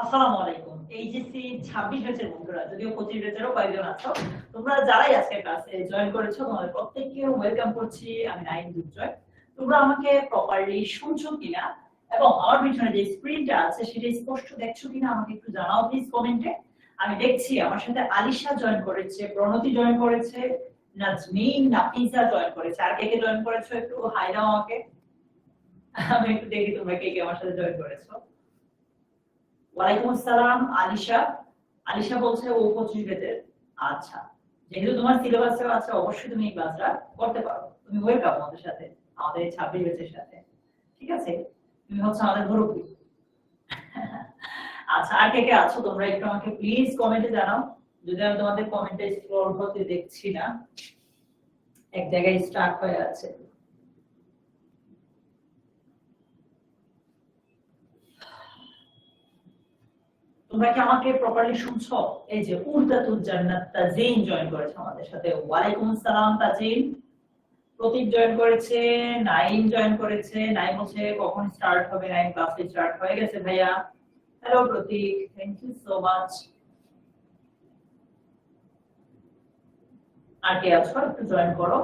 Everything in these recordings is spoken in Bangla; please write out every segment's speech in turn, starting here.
আসসালামু আলাইকুম। এইচএসসি 26 ব্যাচের বন্ধুরা, যদিও 25 ব্যাচেরও কয়েকজন আছো, তোমরা যারাই আজকে ক্লাসে জয়েন করেছো তোমাদের প্রত্যেককে ওয়েলকাম করছি। আমি নাইম দুর্জয়। তোমরা আমাকে প্রপারলি শুনছো কিনা এবং আমার পিছনে যে স্ক্রিনটা আছে সেটা স্পষ্ট দেখছো কিনা আমাকে একটু জানাও প্লিজ কমেন্টে। আমি দেখছি আমার সাথে আলিশা জয়েন করেছে, প্রণতি জয়েন করেছে, নাজমিন, নাফিসা জয়েন করেছে। আর কে কে জয়েন করেছো একটু হাই দাও আমাকে। আমি একটু দেখি তোমরা কে কে আমার সাথে জয়েন করেছো। ওয়ালাইকুম আসসালাম আলিশা। আলিশা বলছে ও 25 ব্যাচের। আচ্ছা, যেহেতু তোমার সিলেবাসে আছে অবশ্যই তুমি এই ক্লাসটা করতে পারো। তুমি ওয়েলকাম আমাদের সাথে, আমাদের 26 ব্যাচের সাথে। ঠিক আছে, তুমি হচ্ছে আমাদের মুরব্বী। আচ্ছা, আর কে কে আছো তোমরা একটু আমাকে প্লিজ কমেন্টে জানাও। যদি আমি তোমাদের কমেন্টে স্ক্রল করতে দেখছি না, এক জায়গায় স্টার্ট হয়ে আছে। তোমরা কি আমাকে প্রপারলি শুনছো? এই যে উর্দাতুল জান্নাত তাজিন জয়েন করেছে আমাদের সাথে। ওয়ালাইকুম আসসালাম তাজিন। প্রতীক জয়েন করেছে, নাইম জয়েন করেছে। নাইম হচ্ছে কখন স্টার্ট হবে, নাইম ক্লাস স্টার্ট হয়ে গেছে ভাইয়া। Hello Pratik, thank you so much. আর কে আছো একটু জয়েন করো।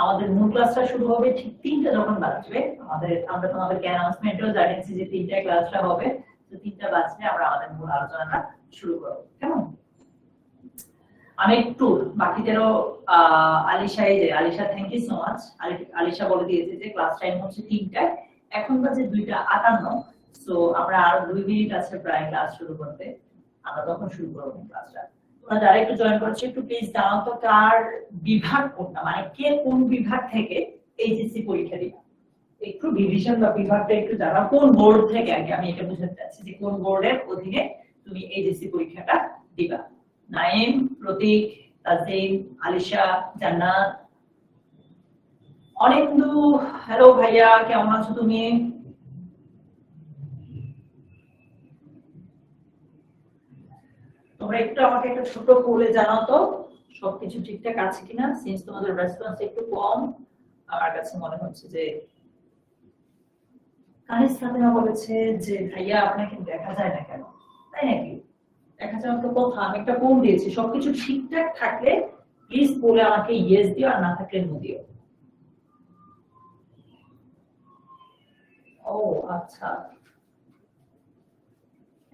আমাদের মূল ক্লাসটা শুরু হবে ঠিক 3টা যখন বাজবে। আমরা তোমাদেরকে অ্যানাউন্সমেন্টও জানিয়েছি যে 3টায় ক্লাসটা হবে। তো 3টা বাজলে আমরা আমাদের মূল আলোচনাটা শুরু করব। কেমন? আমি একটু বাকিদেরও আলিশা, এই যে Alisha, thank you so much. Alisha বলে দিয়েছে যে ক্লাস টাইম হচ্ছে 3টায়, এখন বাজে 2:58। সো আমরা আর 2 মিনিট আছে প্রায় ক্লাস শুরু করতে। আমরা তখন শুরু করব ক্লাসটা। তোমরা যারা একটু জয়েন করেছো একটু প্লিজ জানাও তো কার বিভাগ কোনটা, মানে কে কোন বিভাগ থেকে এইচএসসি পরীক্ষা দিবে। একটু ডিভিশন বা বিভাগটা একটু জানাও, কোন বোর্ড থেকে। আগে আমি এটা বুঝতে চাচ্ছি যে কোন বোর্ডের অধীনে তুমি এইচএসসি পরীক্ষাটা দিবা। নাইম, প্রতীক, তাজিম, আলিশা, জান্নাত, অনিন্দু। হ্যালো ভাইয়া, কেমন আছো তুমি? তোমরা একটু আমাকে একটা ছোট বলে জানাও তো সবকিছু ঠিকঠাক আছে কিনা। সিন্স তোমাদের রেসপন্স একটু কম, আমার কাছে মনে হচ্ছে যে কানিস ফাতেমা বলেছে যে ভাইয়া আপনাকে দেখা যায় না কেন, তাই নাকি? দেখা যাওয়ার তো কথা, আমি একটা ফোন দিয়েছি। সবকিছু ঠিকঠাক থাকলে প্লিজ বলে আমাকে ইয়েস দিও, আর না থাকলে নো দিও। ও আচ্ছা,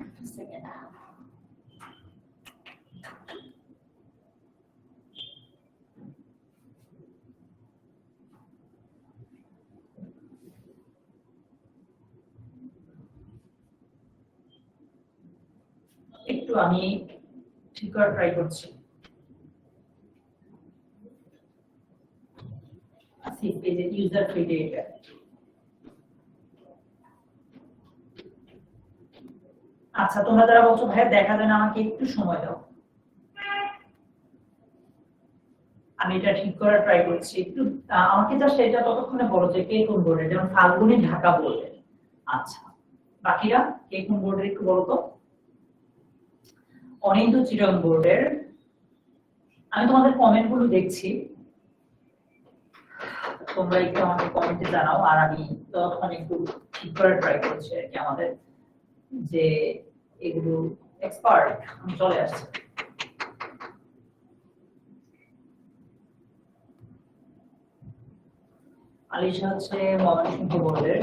একটা সেকেন্ড। একটু আমি ঠিক করার ট্রাই করছি। আসিফ, এই যে ইউজার ফ্রি এটা। আচ্ছা, তোমরা যারা বলছো ভাইয়া দেখা যায় না, আমাকে একটু সময় দাও, আমি এটা ঠিক করার ট্রাই করছি। একটু আমাকে জাস্ট এটা ততক্ষণে বলো যে কে কোন বোর্ডে, যেমন ফাল্গুনি ঢাকা বোর্ডে। আচ্ছা, বাকিরা কে কোন বোর্ডের একটু বলো তো। অনিন্দু চিরং বোর্ডের। আমি তোমাদের কমেন্ট গুলো দেখছি, তোমরা একটু আমাকে কমেন্টে জানাও, আর আমি ততক্ষণ একটু ঠিক করার ট্রাই করছি আর কি। আমাদের যে এগুলো এক্সপার্ট চলে আসছে। আলিশা হচ্ছে ময়মনসিংহ বোর্ডের।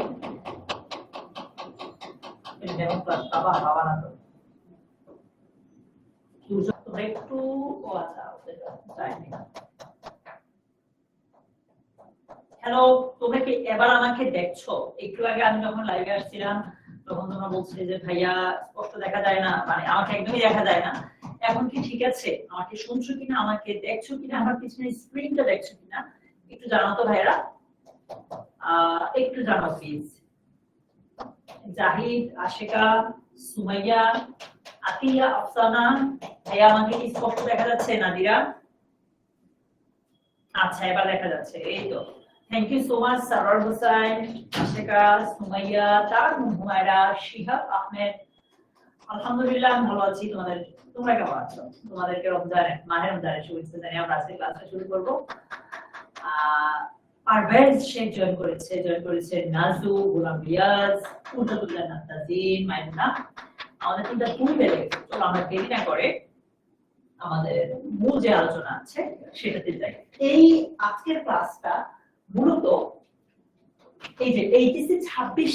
যেমন ক্লাস বাবা বাবা না তো তোমরা একটু। ও আচ্ছা, যায়নি। হ্যালো, তোমরা কি এবার আমাকে দেখছো? একটু আগে আমি যখন লাইভে আসছিলাম তখন তোমরা বলছিলে যে ভাইয়া স্পষ্ট দেখা যায় না, মানে আমাকে একদমই দেখা যায় না। এখন কি ঠিক আছে? আমাকে শুনছো কিনা, আমাকে দেখছো কিনা, আমার পিছনে স্ক্রিনটা দেখছো কিনা একটু জানাও তো ভাইরা। একটু জানাও প্লিজ। জাহিদ, আশিকা, সুমাইয়া, আতিয়া, আফসানা। ভাইয়া আমাকে কি স্পষ্ট দেখা যাচ্ছে? নাদিরা, আচ্ছা এবার দেখা যাচ্ছে, এই তো। Thank you so much Sarowar Hossain, Ashika, Sumaiya, তার হুমায়রা, শিহাব আহমেদ। আলহামদুলিল্লাহ আমি ভালো আছি। তোমরা কেমন আছো? তোমাদেরকে মাহে রমজানের শুভেচ্ছা জানিয়ে আমরা আজকে ক্লাসটা শুরু করব। পারভেজ শেখ জয়েন করেছে নাজু, গোলাম রিয়াজ, উর্দাতুল জান্নাত তাজিন, মাইমুনা। আমাদের তিনটা ভুল বেড়ে গেছে। চলো আমরা দেরি না করে আমাদের মূল যে আলোচনা আছে সেটাতে যাই। এই আজকের ক্লাসটা মূলত এই যে এইচএসসি 26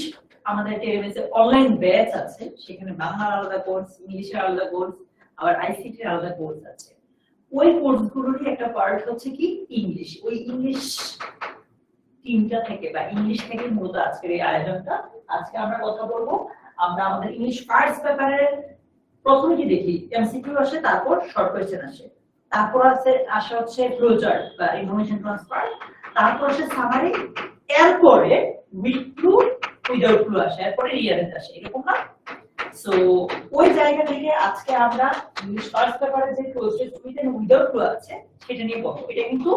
আমাদের টেলিভিশনে অনলাইন ব্যাচ আছে, সেখানে বাংলার আলাদা কোর্স, ইংলিশের আলাদা কোর্স, আবার আইসিটি এর আলাদা কোর্স আছে। ওই কোর্সগুলোরই একটা পার্ট হচ্ছে কি ইংলিশ। ওই ইংলিশ তিনটা থেকে বা ইংলিশ থেকে মূলত আজকের এই আয়োজনটা। আজকে আমরা কথা বলবো, আমরা আমাদের ইংলিশ ফার্স্ট পেপারের প্রথমে কি দেখি এমসিকিউ আসে, তারপর শর্ট কোয়েশ্চেন আসে, তারপর আসে হচ্ছে ফ্লোচার্ট বা ইনফরমেশন ট্রান্সফার, তারপর আসে সামারি, এরপরে উইথ ক্লু উইদাউট ক্লু আসে, এরপরে রিয়ারেন্স আসে, এরকম না? সো ওই জায়গা থেকে আজকে আমরা ইংলিশ ফার্স্ট পেপারে যে cloze test with and without clue আছে সেটা নিয়ে বলবো। এটা কিন্তু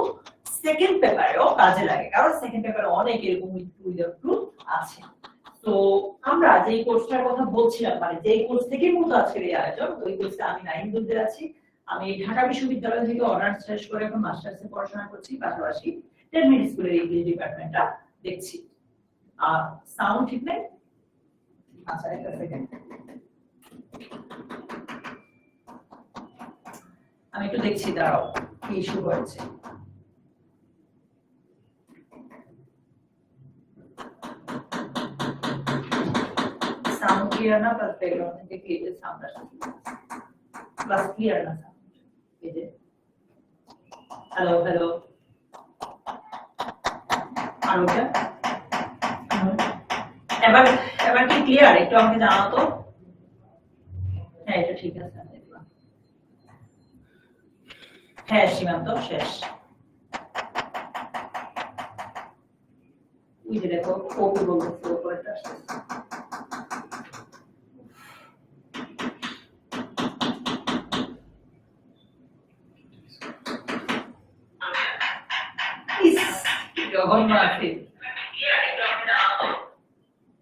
সেকেন্ড পেপারেও কাজে লাগে, কারণ সেকেন্ড পেপারে অনেক এরকম উইথ ক্লু উইদাউট ক্লু আছে। তো আমরা যেই কোর্সটার কথা বলছিলাম, মানে যেই কোর্স থেকে মূলত আজকের এই আয়োজন, ওই কোর্সে আমি নাইন দুলতে আছি। আমি ঢাকা বিশ্ববিদ্যালয় থেকে অনার্স শেষ করে এখন মাস্টার্সে পড়াশোনা করছি, পাশাপাশি টেলমেন্ট স্কুলের ইংলিশ ডিপার্টমেন্টটা দেখছি। সাউন্ড ঠিক নেই? আচ্ছা একটা সেকেন্ড, আমি একটু দেখছি, দাঁড়াও কি ইস্যু হয়েছে। সাউন্ড ক্লিয়ার না, প্লাস ব্যাকগ্রাউন্ড থেকে ক্লিয়ার সাউন্ড আসছে, প্লাস ক্লিয়ার না সাউন্ড। এই যে হ্যালো হ্যালো, আর ওটা এবার এবার কি ক্লিয়ার? একটু আমাকে জানাও তো। হ্যাঁ এটা ঠিক আছে, হ্যাঁ সীমান্ত শেষ। ওই যে দেখো কপি বলতে ফ্লো করে আসছে।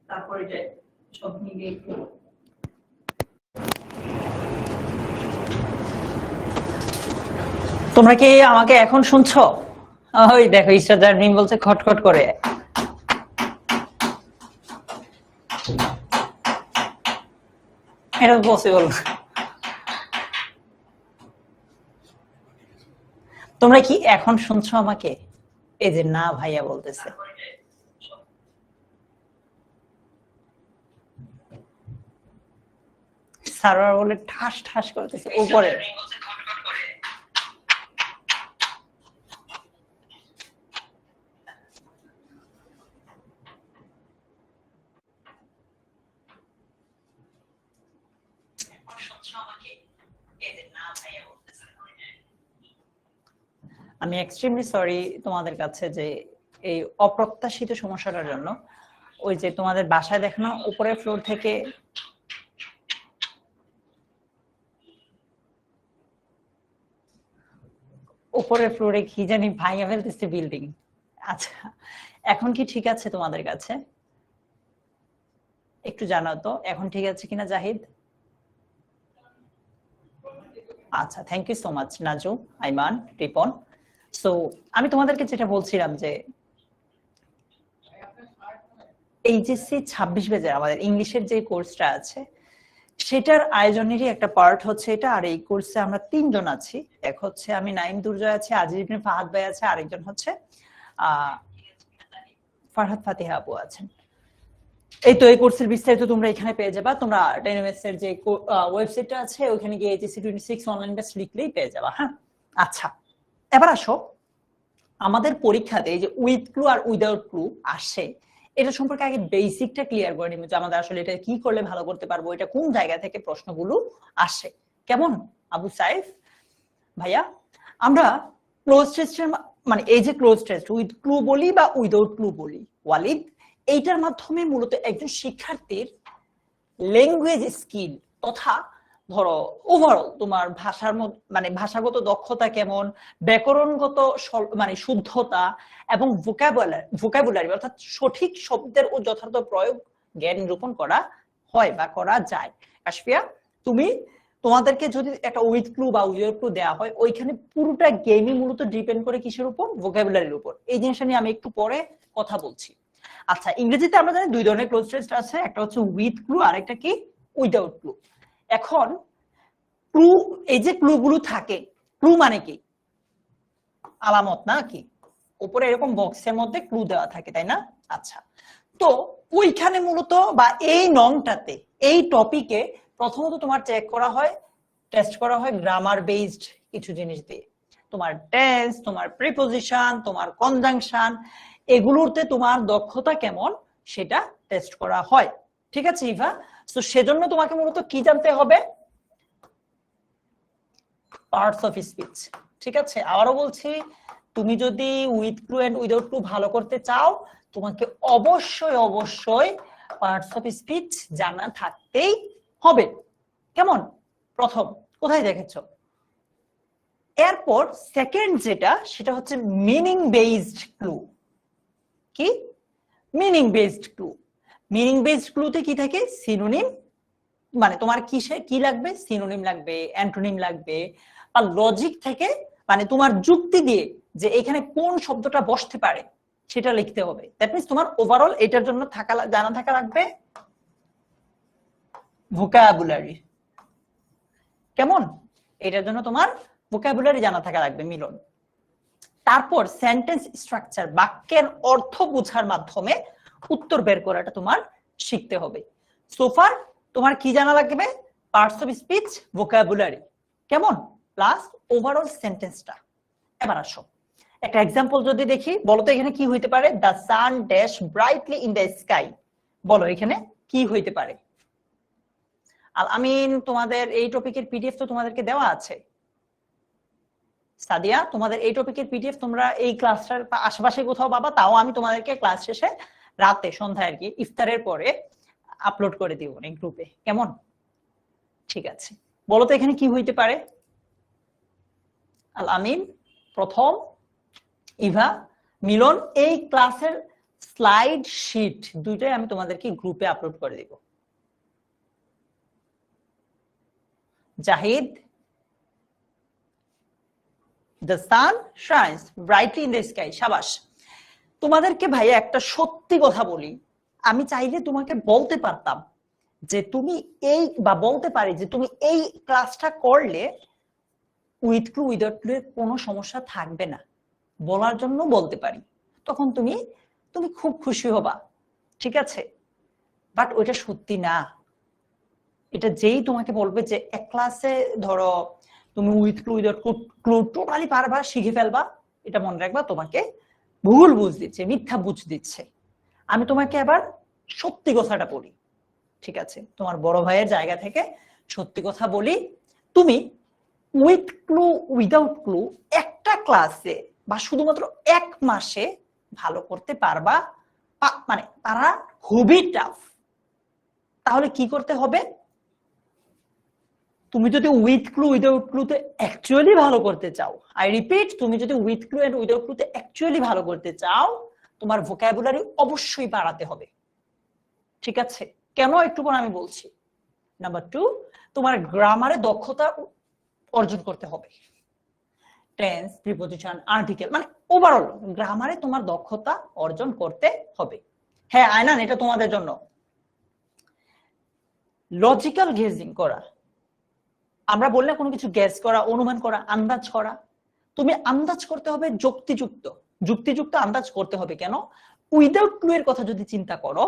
তারপরে যে সব মিলিয়ে একটু তোমরা কি আমাকে এখন শুনছো? ওই দেখো ইস্টার মিম বলছে খটখট করে। এটা পসিবল। তোমরা কি এখন শুনছো আমাকে? এই যে না ভাইয়া বলতেছে। সার্ভার বলে ঠাস ঠাস করতেছে উপরে। আমি এক্সট্রিমলি সরি তোমাদের কাছে যে এই অপ্রত্যাশিত সমস্যাটার জন্য। ওই যে তোমাদের বাসায় দেখানো উপরের ফ্লোর থেকে উপরের ফ্লোরে কি জানি ভাঙা ফেলতেছে বিল্ডিং। আচ্ছা এখন কি ঠিক আছে তোমাদের কাছে? একটু জানাও তো এখন ঠিক আছে কিনা জাহিদ। আচ্ছা thank you so much Naju, Aiman, Ripon. So আমি তোমাদেরকে যেটা বলছিলাম যে এইচএসসি 26 ব্যাচের আমাদের ইংলিশের যে কোর্সটা আছে সেটার আয়োজনেরই একটা পার্ট হচ্ছে এটা। আর এই কোর্সে আমরা তিনজন আছি, এক হচ্ছে আমি নাইম দুর্জয় আছে, আজিজ ইবনে ফাহাদ ভাই আছে, আরেকজন হচ্ছে ফারহাদ ফাতিহা আপু আছেন। এই তো এই কোর্সের বিস্তারিত তোমরা এখানে পেয়ে যাবা। তোমরা ডাইনামিক্স এর যে ওয়েবসাইটটা আছে ওখানে গিয়ে এইচএসসি 26 অনলাইন ব্যাচ লিখলেই পেয়ে যাবা। হ্যাঁ আচ্ছা এবার আসো আমাদের পরীক্ষাতে এই যে উইথ ক্লু আর উইদাউট ক্লু আসে এটা সম্পর্কে আগে বেসিকটা ক্লিয়ার করে নিব যে আমাদের আসলে এটা কি করলে ভালো করতে পারবো, এটা কোন জায়গা থেকে প্রশ্নগুলো আসে। কেমন আবু সাইফ ভাইয়া? আমরা ক্লোজ টেস্টের মানে এই যে ক্লোজ টেস্ট উইথ ক্লু বলি বা উইদাউট ক্লু বলি ওয়ালিদ, এইটার মাধ্যমে মূলত একজন শিক্ষার্থীর ল্যাঙ্গুয়েজ স্কিল তথা ধরো ওভারঅল তোমার ভাষার মানে ভাষাগত দক্ষতা কেমন, ব্যাকরণগত মানে শুদ্ধতা এবং ভোকাবুলারি অর্থাৎ সঠিক শব্দের ও যথার্থ প্রয়োগ জ্ঞান নিরূপণ করা হয় বা করা যায়। কাশফিয়া তুমি তোমাদেরকে যদি একটা উইথ ক্লু বা উইদাউট ক্লু দেওয়া হয় ওইখানে পুরোটা গেমই মূলত ডিপেন্ড করে কিসের উপর? ভোকাবুলারির উপর। এই জিনিসটা নিয়ে আমি একটু পরে কথা বলছি। আচ্ছা ইংরেজিতে আমরা জানি দুই ধরনের ক্লোজ টেস্ট আছে, একটা হচ্ছে উইথ ক্লু আর একটা কি উইদাউট ক্লু। এখন ক্লু, এই যে ক্লুগুলো থাকে, ক্লু মানে কি? আলামত না কি? উপরে এরকম বক্সের মধ্যে ক্লু দেওয়া থাকে, তাই না? আচ্ছা, তো ওইখানে মূলত বা এই নংটাতে, এই টপিকে প্রথমত তোমার চেক করা হয়, টেস্ট করা হয় গ্রামার বেসড কিছু জিনিস দিয়ে। তোমার টেন্স, তোমার প্রিপজিশন, তোমার কনজাংশন, এগুলোতে তোমার দক্ষতা কেমন সেটা টেস্ট করা হয়। ঠিক আছে ইভা? তো সেজন্য তোমাকে মূলত কি জানতে হবে? Parts of speech. ঠিক আছে, আবারও বলছি, তুমি যদি with clue and without clue ভালো করতে চাও, তোমাকে অবশ্যই অবশ্যই পার্টস অফ স্পিচ জানা থাকতেই হবে। কেমন? প্রথম কোথায় দেখেছো? এরপর সেকেন্ড যেটা, সেটা হচ্ছে মিনিং বেসড ক্লু। কি? Meaning based clue. Meaning based ক্লুতে কি থাকে? সিনোনিম, মানে তোমার কিসে কি লাগবে? সিনোনিম লাগবে, অ্যান্টোনিম লাগবে, আর লজিক থেকে মানে তোমার যুক্তি দিয়ে যে এখানে কোন শব্দটা বসতে পারে সেটা লিখতে হবে। দ্যাট মিন্স তোমার ওভারঅল এটার জন্য জানা থাকা লাগবে ভোকাবুলারি। কেমন? এটার জন্য তোমার ভোকাবুলারি জানা থাকা লাগবে, মিলন। তারপর সেন্টেন্স স্ট্রাকচার, বাক্যের অর্থ বোঝার মাধ্যমে উত্তর বের করাটা তোমার শিখতে হবে। সোফার তোমার কি জানা লাগবে? পার্টস অফ স্পিচ, ভোকাবুলারি, কেমন, প্লাস ওভারঅল সেন্টেন্সটা। এবার আসো একটা এক্সাম্পল যদি দেখি, বলো তো এখানে কি হইতে পারে? The sun dash brightly in the sky. বলো এখানে কি হইতে পারে? আল আমিন, তোমাদের এই টপিকের পিডিএফ তো তোমাদেরকে দেওয়া আছে। সাদিয়া, তোমাদের এই টপিকের পিডিএফ তোমরা এই ক্লাসটার আশেপাশে কোথাও পাবা, তাও আমি তোমাদেরকে ক্লাস শেষে রাতে সন্ধ্যায় আর কি ইফতারের পরে আপলোড করে দিব এই গ্রুপে। কেমন? ঠিক আছে, বলো তো এখানে কি হইতে পারে? আল আমিন প্রথম, ইভা, মিলন। এই ক্লাসের স্লাইড শিট দুইটাই আমি তোমাদেরকে গ্রুপে আপলোড করে দিব। Zahid, the sun shines brightly in the sky. শাবাশ। তোমাদেরকে ভাইয়া একটা সত্যি কথা বলি, আমি চাইলে তোমাকে বলতে পারতাম যে তুমি এই, বা বলতে পারি যে তুমি এই ক্লাসটা করলে উইথ ক্লু উইদাউট ক্লু এর কোনো সমস্যা থাকবে না, বলার জন্য বলতে পারি। তখন তুমি তুমি খুব খুশি হবা, ঠিক আছে? বাট ওইটা সত্যি না। এটা যেই তোমাকে বলবে যে এক ক্লাসে ধরো তুমি with clue without clue totally পারবা, শিখে ফেলবা, এটা মনে রাখবা, তোমাকে ভুল বুঝ দিচ্ছে, মিথ্যা বুঝ দিচ্ছে। আমি তোমাকে আবার সত্যি কথাটা বলি, ঠিক আছে? তোমার বড় ভাইয়ের জায়গা থেকে সত্যি কথা বলি, তুমি উইথ ক্লু উইদাউট ক্লু একটা ক্লাসে বা শুধুমাত্র এক মাসে ভালো করতে পারবা, মানে তারা খুবই টাফ। তাহলে কি করতে হবে? তুমি যদি উইথ ক্লু উইদাউট ক্লুতে অ্যাকচুয়ালি ভালো করতে চাও, আই রিপিট, তুমি যদি উইথ ক্লু এন্ড উইদাউট ক্লুতে অ্যাকচুয়ালি ভালো করতে চাও, তোমার ভোকাবুলারি অবশ্যই বাড়াতে হবে। ঠিক আছে? কেন একটু পর আমি বলছি। নাম্বার 2, তোমার গ্রামারে দক্ষতা অর্জন করতে হবে। টেন্স, প্রিপজিশন, আর্টিকেল, মানে ওভারঅল গ্রামারে তোমার দক্ষতা অর্জন করতে হবে। হ্যাঁ আয়নান, এটা তোমাদের জন্য। লজিক্যাল গেজিং করা, আমরা বললে কোনো কিছু গেস করা, অনুমান করা, আন্দাজ করা। তুমি আন্দাজ করতে হবে যুক্তিযুক্ত, যুক্তিযুক্ত আন্দাজ করতে হবে। কেন? উইদাউট ক্লু এর কথা যদি চিন্তা করো,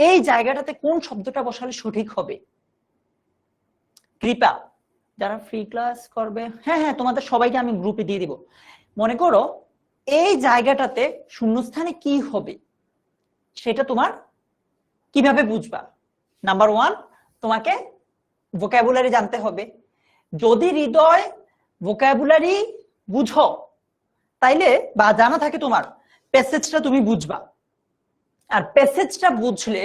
এই জায়গাটাতে কোন শব্দটা বসালে সঠিক হবে? কৃপা, যারা ফ্রি ক্লাস করবে, হ্যাঁ হ্যাঁ তোমাদের সবাইকে আমি গ্রুপে দিয়ে দিব। মনে করো এই জায়গাটাতে শূন্যস্থানে কি হবে সেটা তোমার কিভাবে বুঝবা? নাম্বার 1, তোমাকে ভোকাবুলারি জানতে হবে। যদি হৃদয় ভোকাবুলারি বুঝো তাইলে, বা জানা থাকে তোমার, প্যাসেজটা তুমি বুঝবা। আর প্যাসেজটা বুঝলে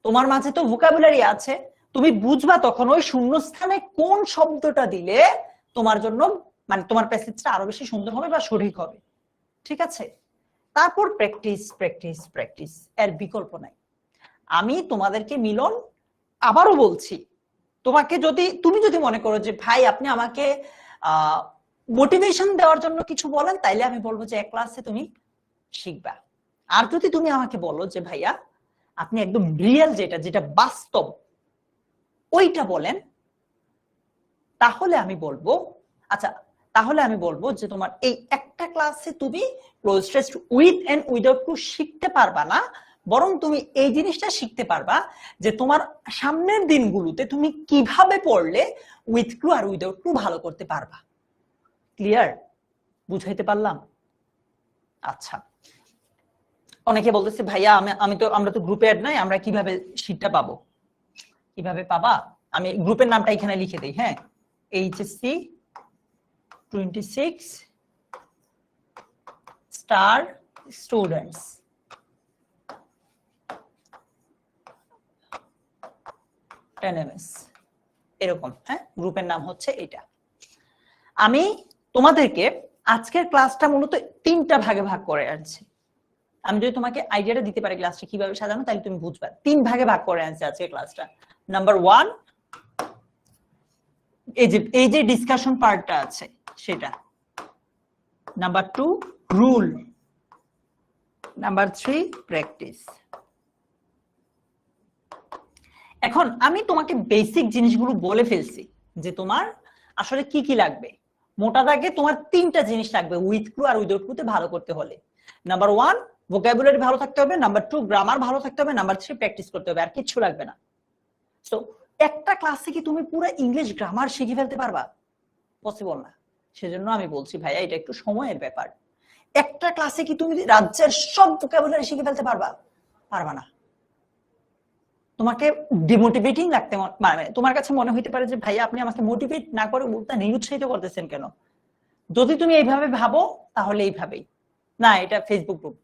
তোমার মাঝে তো ভোকাবুলারি আছে, তুমি বুঝবা তখন ওই শূন্যস্থানে কোন শব্দটা দিলে তোমার জন্য, মানে তোমার প্যাসেজটা আরো বেশি সুন্দর হবে বা সঠিক হবে। ঠিক আছে? তারপর প্র্যাকটিস প্র্যাকটিস প্র্যাকটিস, এর বিকল্প নাই। আমি তোমাদেরকে মিলন আবারও বলছি, তোমাকে যদি, তুমি যদি মনে করো যে ভাই আপনি আমাকে মোটিভেশন দেওয়ার জন্য কিছু বলেন, তাইলে আমি বলবো যে এক ক্লাসে তুমি শিখবা। আর যদি তুমি আমাকে বলো যে ভাইয়া আপনি একদম রিয়েল, যেটা যেটা বাস্তব ওইটা বলেন, তাহলে আমি বলবো, আচ্ছা তাহলে আমি বলবো যে তোমার এই একটা ক্লাসে তুমি cloze test with and without টু শিখতে পারবা না, বরং তুমি এই জিনিসটা শিখতে পারবা যে তোমার সামনের দিনগুলোতে তুমি কিভাবে পড়লে উইথ টু আর উইদাউট টু ভালো করতে পারবা। ক্লিয়ার? বুঝাইতে পারলাম? আচ্ছা, অনেকে বলতেছে ভাইয়া আমরা তো গ্রুপে অ্যাড নাই, আমরা কিভাবে শীটটা পাবো? কিভাবে পাবা? আমি গ্রুপের নামটা এখানে লিখে দেই। হ্যাঁ, এইচএসসি 26 স্টার স্টুডেন্টস। এরকম। হ্যাঁ, গ্রুপের নাম হচ্ছে এটা। আমি তোমাদেরকে আজকের ক্লাসটা মূলত 3টা ভাগে ভাগ করে আনছি। আমি যদি তোমাকে আইডিয়াটা দিতে পারি ক্লাসটা কিভাবে সাজানো, তাহলে তুমি বুঝবা। 3 ভাগে ভাগ করে আনছি আজকের ক্লাসটা। নাম্বার 1 এই যে ডিসকাশন পার্টটা আছে সেটা। Number 2 rule. Number 3 practice. এখন আমি তোমাকে বেসিক জিনিসগুলো বলে ফেলছি যে তোমার আসলে কি কি লাগবে। মোটা দাগে তোমার 3টা জিনিস লাগবে উইথ ক্লু আর উইদাউট ক্লুতে ভালো করতে হলে। নাম্বার 1 ভোকাবুলারি ভালো থাকতে হবে, নাম্বার 2 গ্রামার ভালো থাকতে হবে, নাম্বার 3 প্র্যাকটিস করতে হবে, আর কিছু লাগবে না। সো একটা ক্লাসে কি তুমি পুরো ইংলিশ গ্রামার শিখে ফেলতে পারবা? পসিবল না। সেজন্য আমি বলছি ভাইয়া এটা একটু সময়ের ব্যাপার। একটা ক্লাসে কি তুমি রাজ্যের সব ভোকাবুলারি শিখে ফেলতে পারবা? পারবা না। তোমাকে ডিমোটিভেটিং লাগতে মানে তোমার কাছে মনে হইতে পারে যে ভাইয়া আপনি আমাকে মোটিভেট না করে উল্টা নিরুৎসাহিত করতেছেন কেন? যদি তুমি এইভাবে ভাবো তাহলে এইভাবেই না, এটা ফেসবুক গ্রুপ।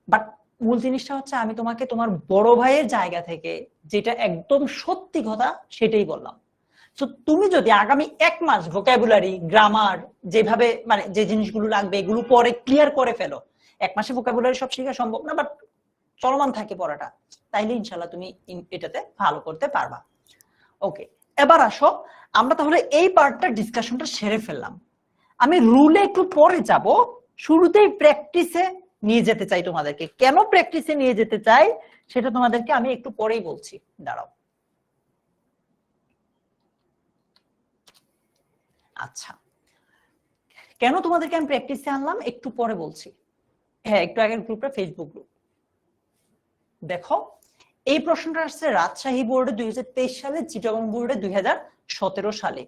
বাট মূল জিনিসটা হচ্ছে আমি তোমাকে তোমার বড় ভাইয়ের জায়গা থেকে যেটা একদম সত্যি কথা সেটাই বললাম। তো তুমি যদি আগামী 1 মাস ভোকাবুলারি গ্রামার যেভাবে মানে যে জিনিসগুলো লাগবে এগুলো পরে ক্লিয়ার করে ফেলো। 1 মাসে ভোকাবুলারি সব শেখা সম্ভব না, বাট চলমান থাকে পড়াটা, তাইলে ইনশাল্লাহ তুমি এটাতে ভালো করতে পারবা। ওকে, এবার আসো আমরা তাহলে এই পার্টটা ডিসকাশনটা সেরে ফেললাম। আমি রুলে একটু পরে যাব, শুরুতেই প্র্যাকটিসে নিয়ে যেতে চাই তোমাদেরকে। কেন প্র্যাকটিসে নিয়ে যেতে চাই সেটা তোমাদেরকে আমি একটু পরেই বলছি, দাঁড়াও। আচ্ছা, কেন তোমাদেরকে আমি প্র্যাকটিসে আনলাম একটু পরে বলছি। হ্যাঁ, একটু আগের গ্রুপটা ফেসবুক গ্রুপ। দেখো, এই প্রশ্নটা আসছে রাজশাহী বোর্ডে 2023 সালে, চিটাগং বোর্ডে 2017 সালে।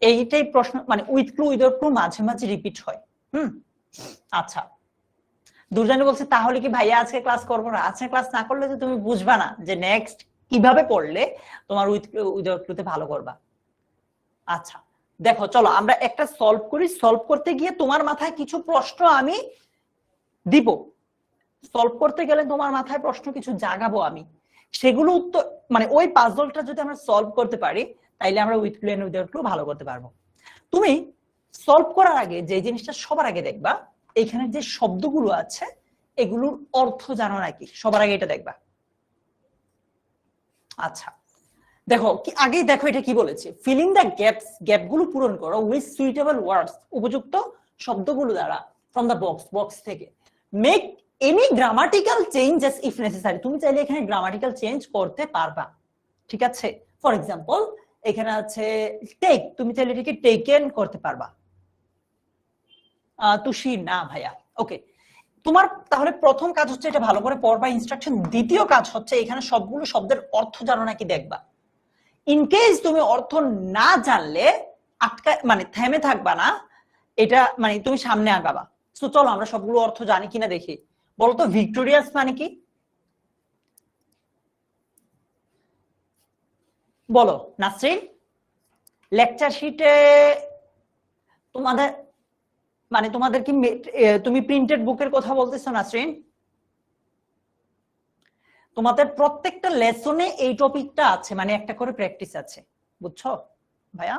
এইটাই প্রশ্ন, মানে উইথ ক্লু উইদাউট ক্লু মাঝে মাঝে রিপিট হয়। আচ্ছা, দুর্জানি বলছে তাহলে কি ভাইয়া আজকে ক্লাস করবো না? আজকে ক্লাস না করলে তো তুমি বুঝবা না যে নেক্সট কিভাবে পড়লে তোমার উইথ ক্লু উইদাউট ক্লুতে ভালো করবা। আচ্ছা দেখো, চলো আমরা একটা সলভ করি। সলভ করতে গিয়ে তোমার মাথায় কিছু প্রশ্ন আমি দিব। সলভ করতে গেলে তোমার মাথায় প্রশ্ন কিছু জাগাবো আমি, সেগুলো উত্তর মানে ওই পাজলটা যদি আমরা সলভ করতে পারি তাইলে আমরা with clue and without clue ভালো করতে পারবো। তুমি সলভ করার আগে যে জিনিসটা সবার আগে দেখবা, এখানে যে শব্দগুলো আছে এগুলোর অর্থ জানো নাকি, সবার আগে এটা দেখবা। আচ্ছা দেখো, কি আগেই দেখো এটা কি বলেছে, ফিলিং দ্য গ্যাপস, গ্যাপগুলো পূরণ করো উইথ সুইটেবল ওয়ার্ডস, উপযুক্ত শব্দগুলো দ্বারা, ফ্রম দ্য বক্স, বক্স থেকে। Make any grammatical changes if necessary, তুমি চাইলে এখানে গ্রামাটিক্যাল চেঞ্জ করতে পারবা। ঠিক আছে, ফর এক্সাম্পল এখানে আছে টেক, তুমি চাইলে এটাকে টেকেন করতে পারবা। তুষি না ভাইয়া। ওকে, তোমার তাহলে প্রথম কাজ হচ্ছে এটা ভালো করে পড়বা, ইনস্ট্রাকশন। দ্বিতীয় কাজ হচ্ছে এখানে সবগুলো শব্দের অর্থ জানো নাকি দেখবা। ইন কেস তুমি অর্থ না জানলে আটকা মানে থেমে থাকবা না, এটা মানে তুমি সামনে আগাবা। তো চলো আমরা সবগুলো অর্থ জানি কিনা দেখি। বলতো ভিক্টোরিয়াস মানে কি? বলো নাসরিন। লেকচার শিটে তোমাদের মানে তোমাদের কি তুমি প্রিন্টেড বুকের কথা বলতেছো নাসরিন? তোমাদের প্রত্যেকটা লেসনে এই টপিকটা আছে, মানে একটা করে প্র্যাকটিস আছে, বুঝছো ভাইয়া?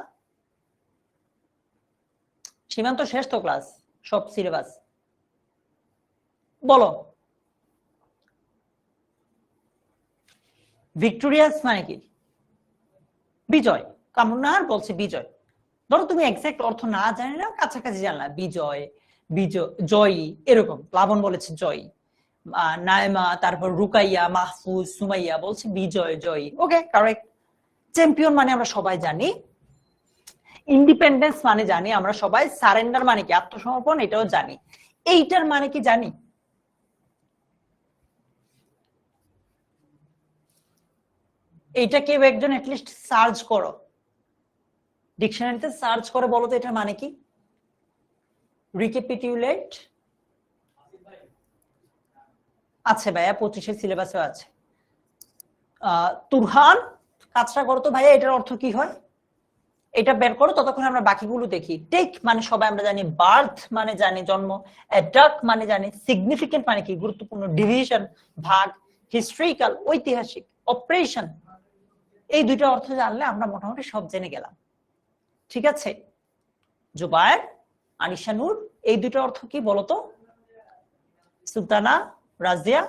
সীমান্ত শেষ তো ক্লাস, সব সিলেবাস। বলো ভিক্টোরিয়াস মানে কি? বিজয়। কামনার বলছে বিজয়। ধরো তুমি এক্সাক্ট অর্থ না জানি না, কাছাকাছি জানলা, বিজয়, বিজয়, জয়ী, এরকম। প্লাবন বলেছে জয়ী, নাইমা, তারপর রুকাইয়া, মাহফুজ, সুমাইয়া বলছে বিজয়, জয়ী। ওকে, কারেক্ট। চ্যাম্পিয়ন মানে আমরা সবাই জানি। ইন্ডিপেন্ডেন্স মানে জানি আমরা সবাই, সারেন্ডার মানে কি আত্মসমর্পণ, এটাও জানি। এইটার মানে কি জানি? এইটা কেউ একজন অ্যাটলিস্ট সার্চ করো, ডিকশনারিতে সার্চ করে বলো তো এটার মানে কি। রিক্যাপিটুলেট আছে ভাইয়া, 25-এর সিলেবাসে আছে। তুরহান কাজটা করো তো ভাইয়া, এটার অর্থ কি হয় এটা বের করো, ততক্ষণ আমরা বাকিগুলো দেখি। টেক মানে সবাই আমরা জানি, বার্থ মানে জানি জন্ম, অ্যাডাক মানে জানি, সিগনিফিকেন্ট মানে কি গুরুত্বপূর্ণ, ডিভিশন ভাগ, হিস্ট্রিক্যাল ঐতিহাসিক, অপারেশন, এই দুইটা অর্থ জানলে আমরা মোটামুটি সব জেনে গেলাম। ঠিক আছে জুবায়ের, আনিশা নূর, এই দুইটা অর্থ কি বলতো? সুলতানা, রাজিয়া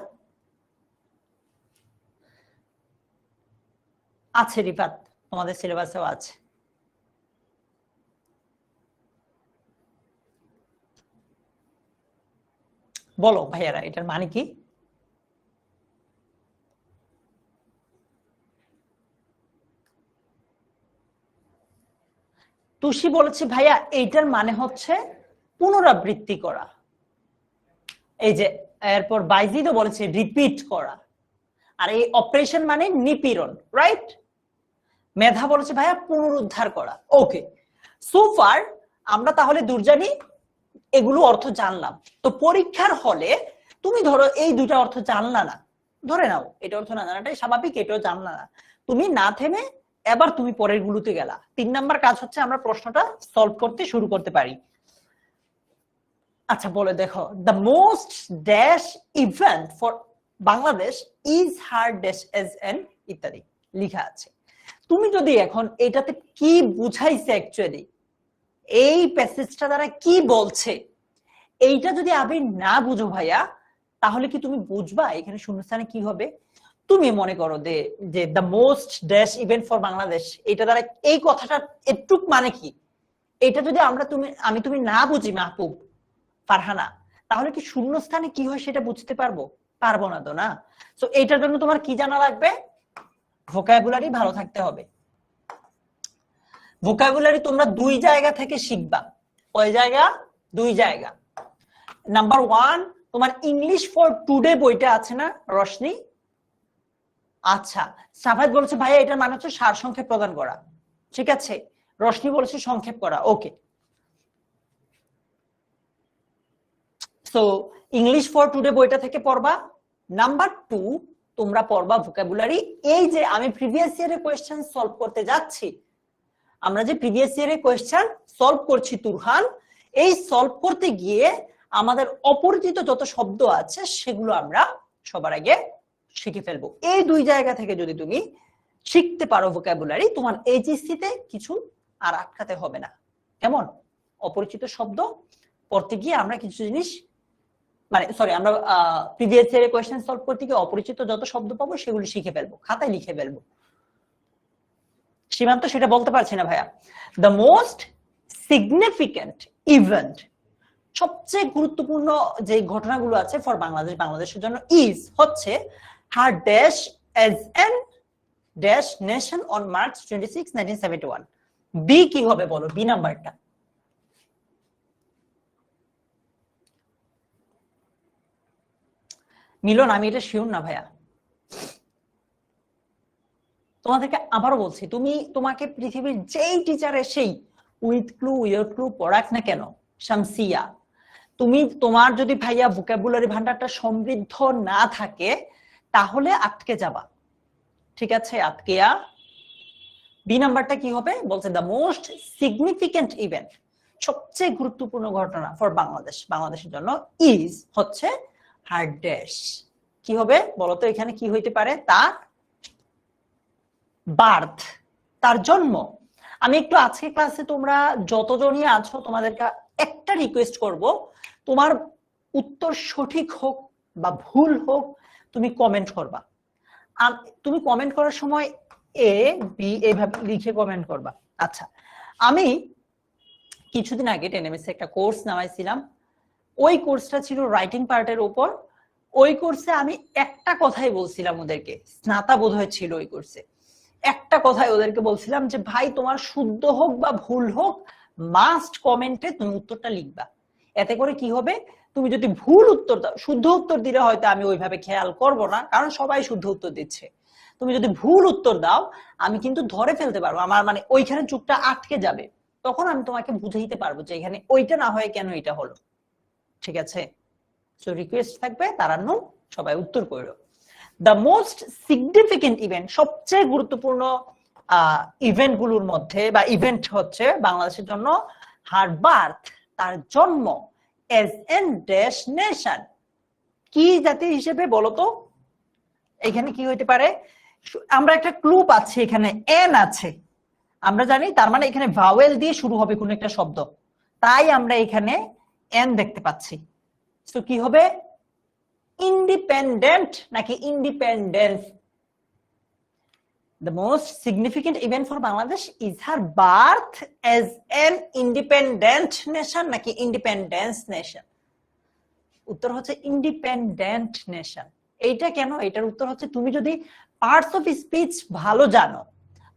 আছে, রিফাত তোমাদের সিলেবাসেও আছে। বলো ভাইয়ারা এটার মানে কি? তুষি বলেছে ভাইয়া এইটার মানে হচ্ছে পুনরাবৃত্তি করা। এই যে এরপর বাইজিদও বলেছে রিপিট করা। আর এই অপারেশন মানে নিপীড়ন, রাইট? মেধা বলেছে ভাইয়া পুনরুদ্ধার করা। ওকে, সো ফার আমরা তাহলে দুর্জানি এগুলো অর্থ জানলাম। তো পরীক্ষার হলে তুমি ধরো এই দুইটা অর্থ জানলা না, ধরে নাও এটা অর্থ না জানাটাই স্বাভাবিক, এটাও জানলা না, তুমি না থেমে এবার তুমি পরের গুলোতে গেলা। 3 নাম্বার কাজ হচ্ছে আমরা প্রশ্নটা সলভ করতে শুরু করতে পারি। আচ্ছা বলে দেখো, the most dash event for Bangladesh is her dash as N ইত্যাদি লেখা আছে। তুমি যদি এখন এটাতে কি বুঝাইছে অ্যাকচুয়ালি, এই প্যাসেজটা দ্বারা কি বলছে, এইটা যদি আমি না বুঝো ভাইয়া, তাহলে কি তুমি বুঝবা এখানে শূন্যস্থানে কি হবে? তুমি মনে করো যে the most dash event for Bangladesh, এটা দ্বারা এই কথাটা এটুক মানে কি, এটা যদি তুমি না বুঝি মাহবুব, ফারহানা, তাহলে কি শূন্যস্থানে কি হয় সেটা বুঝতে পারবো না তো না। তো এইটার জন্য তোমার কি জানা লাগবে? ভোকাবুলারি ভালো থাকতে হবে। ভোকাবুলারি তোমরা 2 জায়গা থেকে শিখবা। কয় জায়গা? 2 জায়গা। নাম্বার 1, তোমার ইংলিশ ফর টুডে বইটা আছে না রশনি? আচ্ছা, সাফায়েত বলেছে ভাইয়া এটার মানে হচ্ছে সারসংক্ষেপ প্রদান করা। ঠিক আছে, রশনি বলেছে সংক্ষেপ করা। ওকে, সো ইংলিশ ফর টুডে বইটা থেকে পড়বা। নাম্বার 2, তোমরা পড়বা ভোকাবুলারি। এই যে আমি প্রিভিয়াস ইয়ারের কোয়েশ্চেন সলভ করতে যাচ্ছি, আমরা যে প্রিভিয়াস ইয়ারের কোয়েশ্চেন সলভ করছি তুরহান, এই সলভ করতে গিয়ে আমাদের অপরিচিত যত শব্দ আছে সেগুলো আমরা সবার আগে শিখে ফেলবো। এই 2 জায়গা থেকে যদি তুমি শিখতে পারো ভোকাবুলারি, তোমার এইচএসসি তে কিছু আর আটকাতে হবে না। কেমন? অপরিচিত শব্দ পড়তে গিয়ে আমরা কিছু জিনিস আমরা প্রিভিয়াস ইয়ারের কোয়েশ্চেন সলভ করতে গিয়ে অপরিচিত যত শব্দ পাবো সেগুলো শিখে ফেলবো, খাতায় লিখে ফেলবো। সীমান্ত সেটা বলতে পারছি না ভাইয়া। দ্য মোস্ট সিগনিফিকেন্ট ইভেন্ট, সবচেয়ে গুরুত্বপূর্ণ যে ঘটনাগুলো আছে ফর বাংলাদেশের জন্য ইজ হচ্ছে her dash as an dash nation on March 26, 1971। B কি হবে বলো, বি নাম্বারটা? মিলন আমি এটা শিওর না ভাইয়া, তোমাদেরকে আবারও বলছি, তোমাকে পৃথিবীর যেই টিচারে সেই উইথ ক্লু উইথ ক্লু পড়াক না কেন, শামসিয়া, তোমার যদি ভাইয়া ভোকাবুলারি ভান্ডারটা সমৃদ্ধ না থাকে তাহলে আটকে যাবা। ঠিক আছে, আটকেয়া। বি নাম্বারটা কি হবে বলছে? দ্য মোস্ট সিগনিফিকেন্ট ইভেন্ট, সবচেয়ে গুরুত্বপূর্ণ ঘটনা ফর বাংলাদেশের জন্য ইজ হচ্ছে হার ড্যাশ। কি হবে বলতো এখানে কি হইতে পারে? তার বার্থ, তার জন্ম। আমি একটু আজকে ক্লাসে তোমরা যতজনই আছো তোমাদেরকে একটা রিকোয়েস্ট করব, তোমার উত্তর সঠিক হোক বা ভুল হোক তুমি কমেন্ট করবা। তুমি কমেন্ট করার সময় এ বি এইভাবে লিখে কমেন্ট করবা। আচ্ছা, আমি কিছুদিন আগে টেনএমএস একটা কোর্স নামাইছিলাম, ওই কোর্সটা ছিল রাইটিং পার্টের উপর। ওই কোর্সে আমি একটা কথাই বলছিলাম ওদেরকে, স্নাতা বোধহয় ছিল ওই কোর্সে, একটা কথাই ওদেরকে বলছিলাম যে ভাই তোমার শুদ্ধ হোক বা ভুল হোক মাস্ট কমেন্টে তুমি উত্তরটা লিখবা। এতে করে কি হবে, তুমি যদি ভুল উত্তর দাও, শুদ্ধ উত্তর দিলে হয়তো আমি ওইভাবে খেয়াল করব না, কারণ সবাই শুদ্ধ উত্তর দিচ্ছে। তুমি যদি ভুল উত্তর দাও আমি কিন্তু ধরে ফেলতে পারবো, আমার মানে ওইখানে চুপটা আটকে যাবে, তখন আমি তোমাকে বুঝাইতে পারবো যে এখানে ওইটা না হয়ে কেন এটা হলো। ঠিক আছে, সো রিকোয়েস্ট থাকবে তারান্নুম সবাই উত্তর করো। দ্য মোস্ট সিগনিফিকেন্ট ইভেন্ট, সবচেয়ে গুরুত্বপূর্ণ ইভেন্ট গুলোর মধ্যে বা ইভেন্ট হচ্ছে বাংলাদেশের জন্য হার বার্থ, তার জন্ম, এজ এন ড্যাশ নেশন, কি জাতি হিসেবে বলতো। এখানে কি হইতে পারে, আমরা একটা ক্লু পাচ্ছি, এখানে এন আছে, আমরা জানি তার মানে এখানে ভাওয়েল দিয়ে শুরু হবে কোন একটা শব্দ, তাই আমরা এখানে এন দেখতে পাচ্ছি। তো কি হবে, ইন্ডিপেন্ডেন্ট নাকি independence? The most significant event for Bangladesh is her birth as an independent nation নাকি independence nation? উত্তর হচ্ছে ইন্ডিপেন্ডেন্ট নেশন। এইটা কেন, এটার উত্তর হচ্ছে তুমি যদি পার্টস অফ স্পিচ ভালো জানো,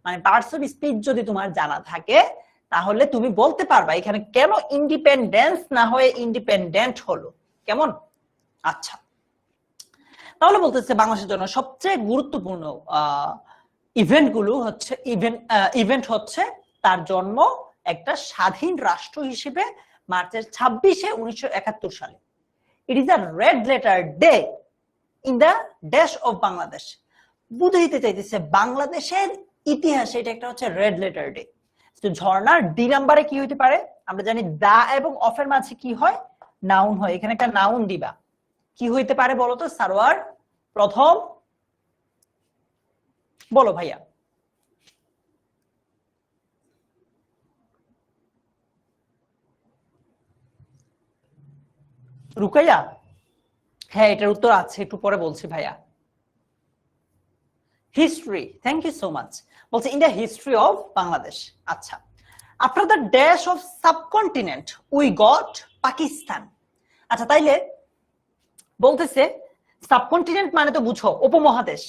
মানে পার্টস অফ স্পিচ যদি তোমার জানা থাকে তাহলে তুমি বলতে পারবা এখানে কেন ইন্ডিপেন্ডেন্স না হয়ে ইন্ডিপেন্ডেন্ট হলো। কেমন? আচ্ছা, তাহলে বলতেছে বাংলাদেশের জন্য সবচেয়ে গুরুত্বপূর্ণ ইভেন্ট হচ্ছে তার জন্ম একটা স্বাধীন রাষ্ট্র হিসেবে মার্চের 26-এ 1971 সালে। It is a red letter day in the dash of Bangladesh. বুঝাইতে চাইতেছে বাংলাদেশের ইতিহাসে এটা একটা হচ্ছে রেড লেটার ডে। তো ঝর্ণার ডি নাম্বারে কি হইতে পারে, আমরা জানি দা এবং অফের মাঝে কি হয়, নাউন হয়, এখানে একটা নাউন দিবা, কি হইতে পারে বলতো সারোয়ার? প্রথম বলো ভাইয়া। রুকাইয়া, হ্যাঁ এটার উত্তর আছে, একটু পরে বলছি ভাইয়া। History, thank you so much. বলছে in the history of Bangladesh. আচ্ছা, after the dash of subcontinent we got Pakistan. আচ্ছা, তাইলে বলতেছে সাবকন্টিনেন্ট মানে তো বুঝো উপমহাদেশ,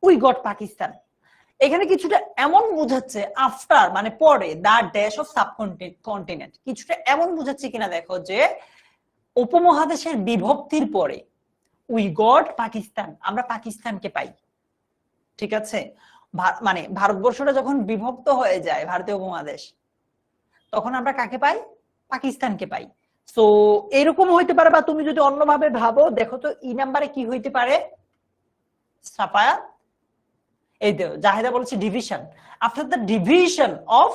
উই গট পাকিস্তান, এখানে কিছুটা এমন বুঝাচ্ছে আফটার মানে পরে, দা ড্যাশ অফ সাবকন্টিনেন্ট কিছুটা এমন বুঝাচ্ছে কিনা দেখো, যে উপমহাদেশের বিভক্তির পরে উই গট পাকিস্তান, আমরা পাকিস্তানকে পাই। ঠিক আছে, মানে ভারতবর্ষটা যখন বিভক্ত হয়ে যায় ভারতীয় উপমহাদেশ, তখন আমরা কাকে পাই? পাকিস্তানকে পাই। সো এরকম হইতে পারে, বা তুমি যদি অন্যভাবে ভাবো, দেখো তো ই নাম্বারে কি হইতে পারে? সাফায়া, এই দেখো জাহেদা বলেছে division, after the division of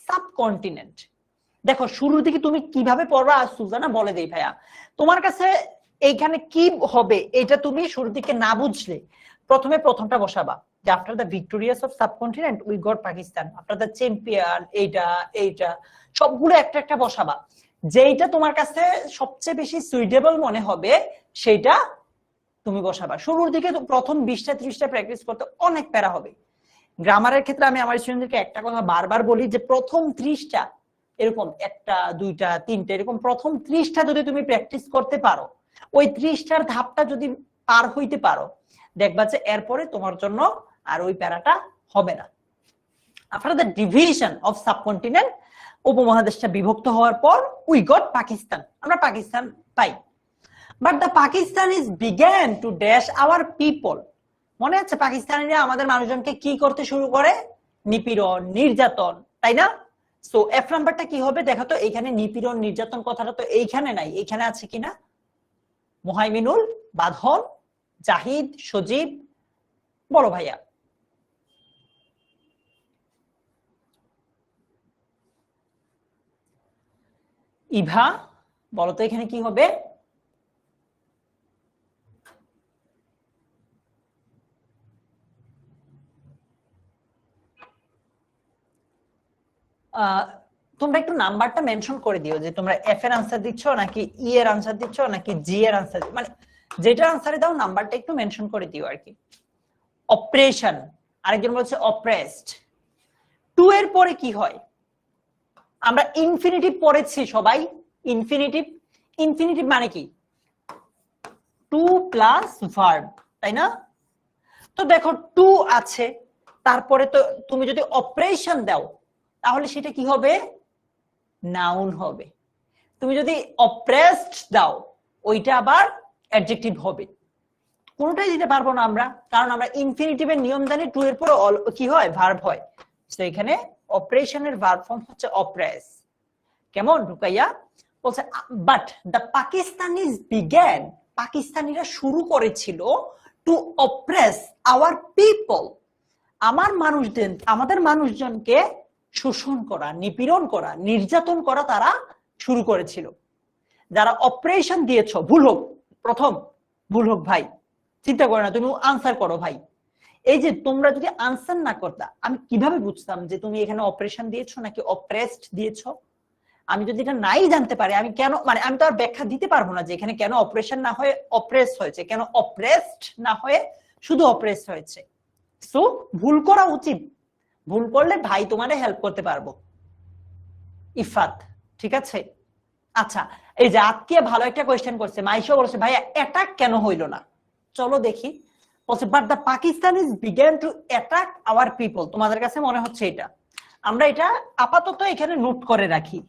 subcontinent. দেখো শুরুর দিকে তুমি কিভাবে পড়বা সুজানা বলে দেই ভাইয়া, তোমার কাছে এইখানে কি হবে এটা তুমি শুরুর দিকে না বুঝলে প্রথমে প্রথমটা বসাবা, যে after the victorious of subcontinent we got Pakistan, after the champion, এইটা সবগুলো একটা একটা বসাবা, যেইটা তোমার কাছে সবচেয়ে বেশি সুইটেবল মনে হবে সেইটা তুমি বসাবা। শুরুর দিকে প্রথম 20টা 30টা প্র্যাকটিস করতে অনেক প্যারা হবে। গ্রামারের ক্ষেত্রে আমি আমার স্টুডেন্টদেরকে একটা কথা বারবার বলি, যে প্রথম 30টা এরকম 1টা 2টা 3টা এরকম প্রথম 30টা যদি তুমি প্র্যাকটিস করতে পারো, ওই 30টার ধাপটা যদি পার হইতে পারো, দেখবা যে এরপরে তোমার জন্য আর ওই প্যারাটা হবে না। After the division of subcontinent, উপমহাদেশটা বিভক্ত হওয়ার পর উই গট পাকিস্তান, আমরা পাকিস্তান পাই। But the Pakistanis began to dash our people, মনে আছে পাকিস্তানিরা আমাদের মানুষজনকে কি করতে শুরু করে? নিপীড়ন, নির্যাতন, তাই না? সো এফ নাম্বারটা কি হবে দেখো তো, এখানে নিপীড়ন নির্যাতন কথাটা তো এইখানে নাই, এইখানে আছে কিনা? মুহাইমিনুল, বাঁধন, জাহিদ, সজীব, বলো ভাইয়া। ইভা, বলো তো এখানে কি হবে? তোমরা একটু নাম্বারটা মেনশন করে দিও, যে তোমরা এফ এর আনসার দিচ্ছ নাকি ই এর আনসার দিচ্ছ নাকি জি এর আনসার, মানে যেটা আনসারে দাও নাম্বারটা একটু মেনশন করে দিও আর কি। অপারেশন, আরেকজন বলছে অপ্রেসড। টু এর পরে কি হয়? আমরা ইনফিনিটিভ পড়েছি সবাই, ইনফিনিটিভ। ইনফিনিটিভ মানে কি? টু প্লাস ভার্ব, তাই না? তো দেখো টু আছে, তারপরে তো তুমি যদি অপারেশন দাও তাহলে সেটা কি হবে, নাউন হবে। তুমি যদি অপ্রেসড দাও ওইটা আবার অ্যাডজেক্টিভ হবে। কোনটাই দিতে পারবো না আমরা, কারণ আমরা ইনফিনিটিভের নিয়ম জানি, টু এর পরে কি হয়, ভার্ব হয়। তো এখানে অপারেশনের ভার্ব ফর্ম হচ্ছে অপ্রেস। কেমন রুকাইয়া বলছে, বাট দ্য পাকিস্তানিজ বিগ্যান, পাকিস্তানিরা শুরু করেছিল টু অপ্রেস আওয়ার পিপল, আমাদের মানুষজনকে শোষণ করা, নিপীড়ন করা, নির্যাতন করা তারা শুরু করেছিল। যারা অপারেশন দিয়েছ, ভুল হোক, প্রথম ভুল হোক ভাই, চিন্তা করো না, তুমি আনসার করো ভাই। এই যে তোমরা যদি আনসার না করতা, আমি কিভাবে বুঝতাম যে তুমি এখানে অপারেশন দিয়েছো নাকি অপ্রেসড দিয়েছো? আমি যদি এটা নাই জানতে পারি, আমি কেন, মানে আমি তো আর ব্যাখ্যা দিতে পারবো না যে এখানে কেন অপারেশন না হয়ে অপ্রেস হয়েছে, কেন অপ্রেসড না হয়ে শুধু অপ্রেস হয়েছে। সো ভুল করা উচিত, ভুল করলে ভাই তোমারে হেল্প করতে পারবো, ইফাত, ঠিক আছে? আচ্ছা, এই যে আজকে ভালো একটা কোয়েশ্চেন করছে, মাইশা বলছে ভাই অ্যাটাক কেন হইলো না? চলো দেখি। বলছে but the Pakistanis began to attack our people. তোমাদের কাছে মনে হচ্ছে এটা, আমরা এটা আপাতত এখানে নোট করে রাখি।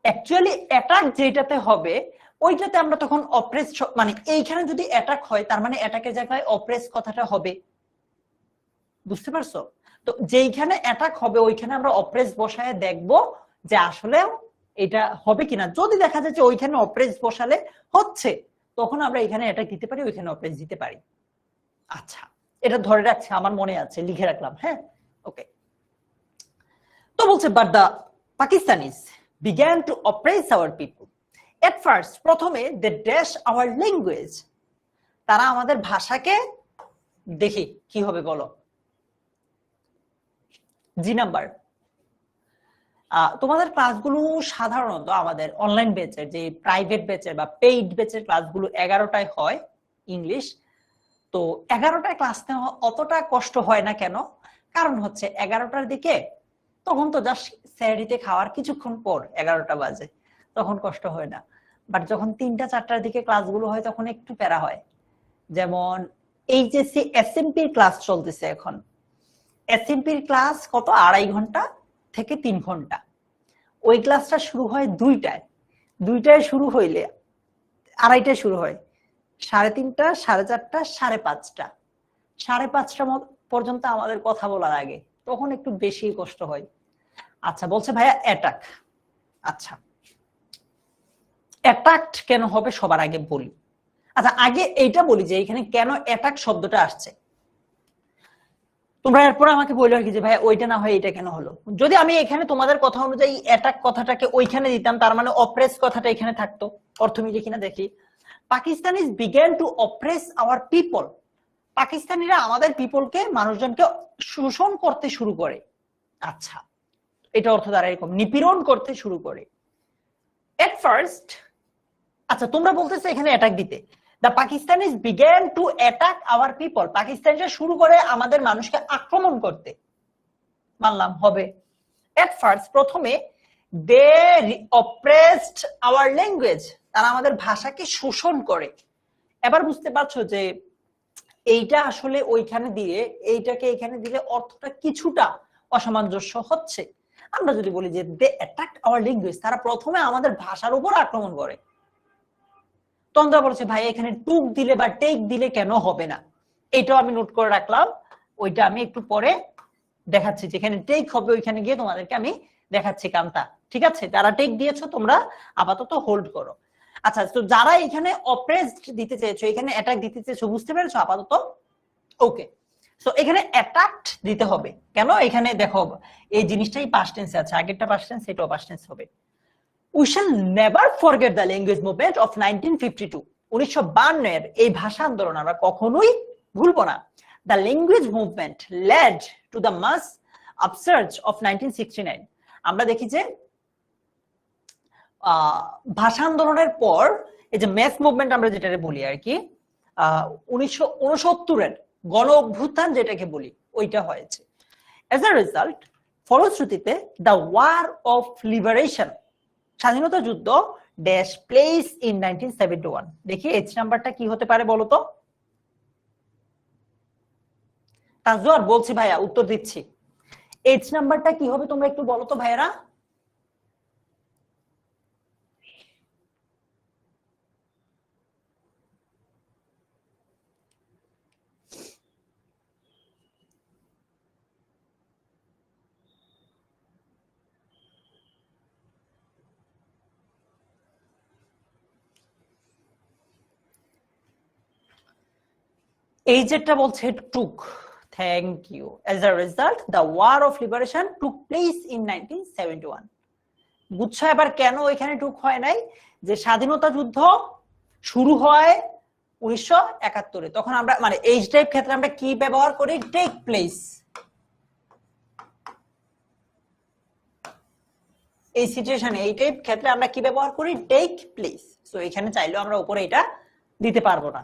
অ্যাকচুয়ালি অ্যাটাক যেটাতে হবে ওইটাতে আমরা তখন অপ্রেস, মানে এইখানে যদি অ্যাটাক হয় তার মানে অ্যাটাকের জায়গায় অপ্রেস কথাটা হবে, বুঝতে পারছো? তো যেইখানে অ্যাটাক হবে ওইখানে আমরা অপ্রেস বসায় দেখবো যে আসলে এটা হবে কিনা। যদি দেখা যায় যে ওইখানে অপ্রেস বসালে হচ্ছে, তখন আমরা এখানে অ্যাটাক দিতে পারি, ওইখানে অপ্রেস দিতে পারি। আচ্ছা, এটা ধরে রাখছি, আমার মনে আছে, লিখে রাখলাম। হ্যাঁ, ওকে। তো বলছে but the Pakistanis began to oppress our people. At first, প্রথমে they dash our language. তারা আমাদের ভাষাকে, দেখি কি হবে বলো। জি নাম্বার, তোমাদের ক্লাসগুলো সাধারণত আমাদের অনলাইন ব্যাচের, যে প্রাইভেট ব্যাচের বা পেইড ব্যাচের ক্লাসগুলো 11টায় হয় ইংলিশ। তো 11টায় ক্লাস নেওয়া অতটা কষ্ট হয় না কেন? কারণ হচ্ছে 11টার দিকে তখন তো জাস্ট স্যারিতে খাওয়ার কিছুক্ষণ পর 11টা বাজে, তখন কষ্ট হয় না। বাট যখন 3টা 4টার দিকে ক্লাসগুলো হয় তখন একটু প্যারা হয়। যেমন এইচএসসি এসএমপির ক্লাস চলতেছে এখন। এসএমপির ক্লাস কত, 2.5 ঘন্টা থেকে 3 ঘন্টা। ওই ক্লাসটা শুরু হয় 2টায়, 2টায় শুরু হইলে 2:30টায় শুরু হয়, 3:30টা, 4:30টা, 5:30টা, 5:30টা পর্যন্ত আমাদের কথা বলার আগে, তখন একটু বেশি কষ্ট হয়। আচ্ছা, বলছে ভাইয়া অ্যাটাক। আচ্ছা, অ্যাটাক কেন হবে সবার আগে বলি। আচ্ছা, আগে এইটা বলি যে এখানে কেন অ্যাটাক শব্দটা আসছে। তোমরা এরপর আমাকে বললো আর কি যে ভাইয়া ওইটা না হয় এটা কেন হলো। যদি আমি এখানে তোমাদের কথা অনুযায়ী অ্যাটাক কথাটাকে ওইখানে দিতাম, তার মানে অপ্রেস কথাটা এখানে থাকতো। অর্থ মিলে কিনা দেখি। Pakistanis began to oppress our people. পাকিস্তানিরা আমাদের পিপলকে, মানুষজনকে শোষণ করতে শুরু করে। আচ্ছা, এটা অর্থ দ্বারা এরকম, নিপীড়ন করতে শুরু করে। এট ফার্স্ট, আচ্ছা তোমরা বলতেছো এখানে অ্যাটাক দিতে। The Pakistanis began to attack our people. পাকিস্তানিরা শুরু করে আমাদের মানুষকে আক্রমণ করতে, মানলাম হবে। এট ফার্স্ট, প্রথমে দে অপ্রেসড আওয়ার ল্যাঙ্গুয়েজ। তারা আমাদের ভাষাকে শোষণ করে। এবার বুঝতে পারছো যে এইটা আসলে ওইখানে দিয়ে এইটাকে এখানে দিলে অর্থটা কিছুটা অসামঞ্জস্য হচ্ছে। আমরা যদি বলি যে দে অ্যাটাক আওয়ার ল্যাঙ্গুয়েজ, তারা প্রথমে আমাদের ভাষার উপর আক্রমণ করে। তন্দ্রা বলছে ভাই এখানে টুক দিলে বা টেক দিলে কেন হবে না, এটাও আমি নোট করে রাখলাম। ওইটা আমি একটু পরে দেখাচ্ছি, যেখানে টেক হবে ওইখানে গিয়ে তোমাদেরকে আমি দেখাচ্ছি কামটা, ঠিক আছে? যারা টেক দিয়েছো তোমরা আপাতত হোল্ড করো। আচ্ছা, তো যারা এখানে অপ্রেসড দিতে চেয়েছো, এখানে অ্যাটাক দিতে চেয়েছো, বুঝতে পেরেছো আপাতত? ওকে, সো এখানে অ্যাটাকড দিতে হবে কেন? এখানে দেখো এই জিনিসটাই পাস্ট টেন্সে আছে, আগেরটা পাস্ট টেন্স, এটাও পাস্ট টেন্স হবে। We shall never forget the language movement of 1952. 1952 এর এই ভাষা আন্দোলন আমরা কখনোই ভুলবো না। The language movement led to the mass upsurge of 1969. আমরা দেখি যে ভাষা আন্দোলনের পর এই যে ম্যাস মুভমেন্ট আমরা যেটাকে বলি আর কি, 1969 এর গণ অভ্যুত্থান যেটাকে বলি, ওইটা হয়েছে। As a result, ফলশ্রুতিতে the war of liberation, স্বাধীনতা যুদ্ধ, ড্যাশ প্লেস ইন 1971। দেখি এইচ নাম্বারটা কি হতে পারে বলতো। তাজওয়ার বলছি ভাইয়া, উত্তর দিচ্ছি। এইচ নাম্বারটা কি হবে তোমরা একটু বলো তো ভাইয়ারা। এই যেটা বলছে টুক, thank you. As a result, the War of Liberation took place in 1971. বুঝছো এবার কেন এখানে টুক হয় নাই? যে স্বাধীনতা যুদ্ধ শুরু হয় 1971-এ। তখন আমরা মানে এইচ টাইপ ক্ষেত্রে আমরা কি ব্যবহার করি? Take place. এই সিচুয়েশনে এই টাইপ ক্ষেত্রে আমরা কি ব্যবহার করি? Take place. সো এখানে চাইলেও আমরা উপরে এটা দিতে পারবো না।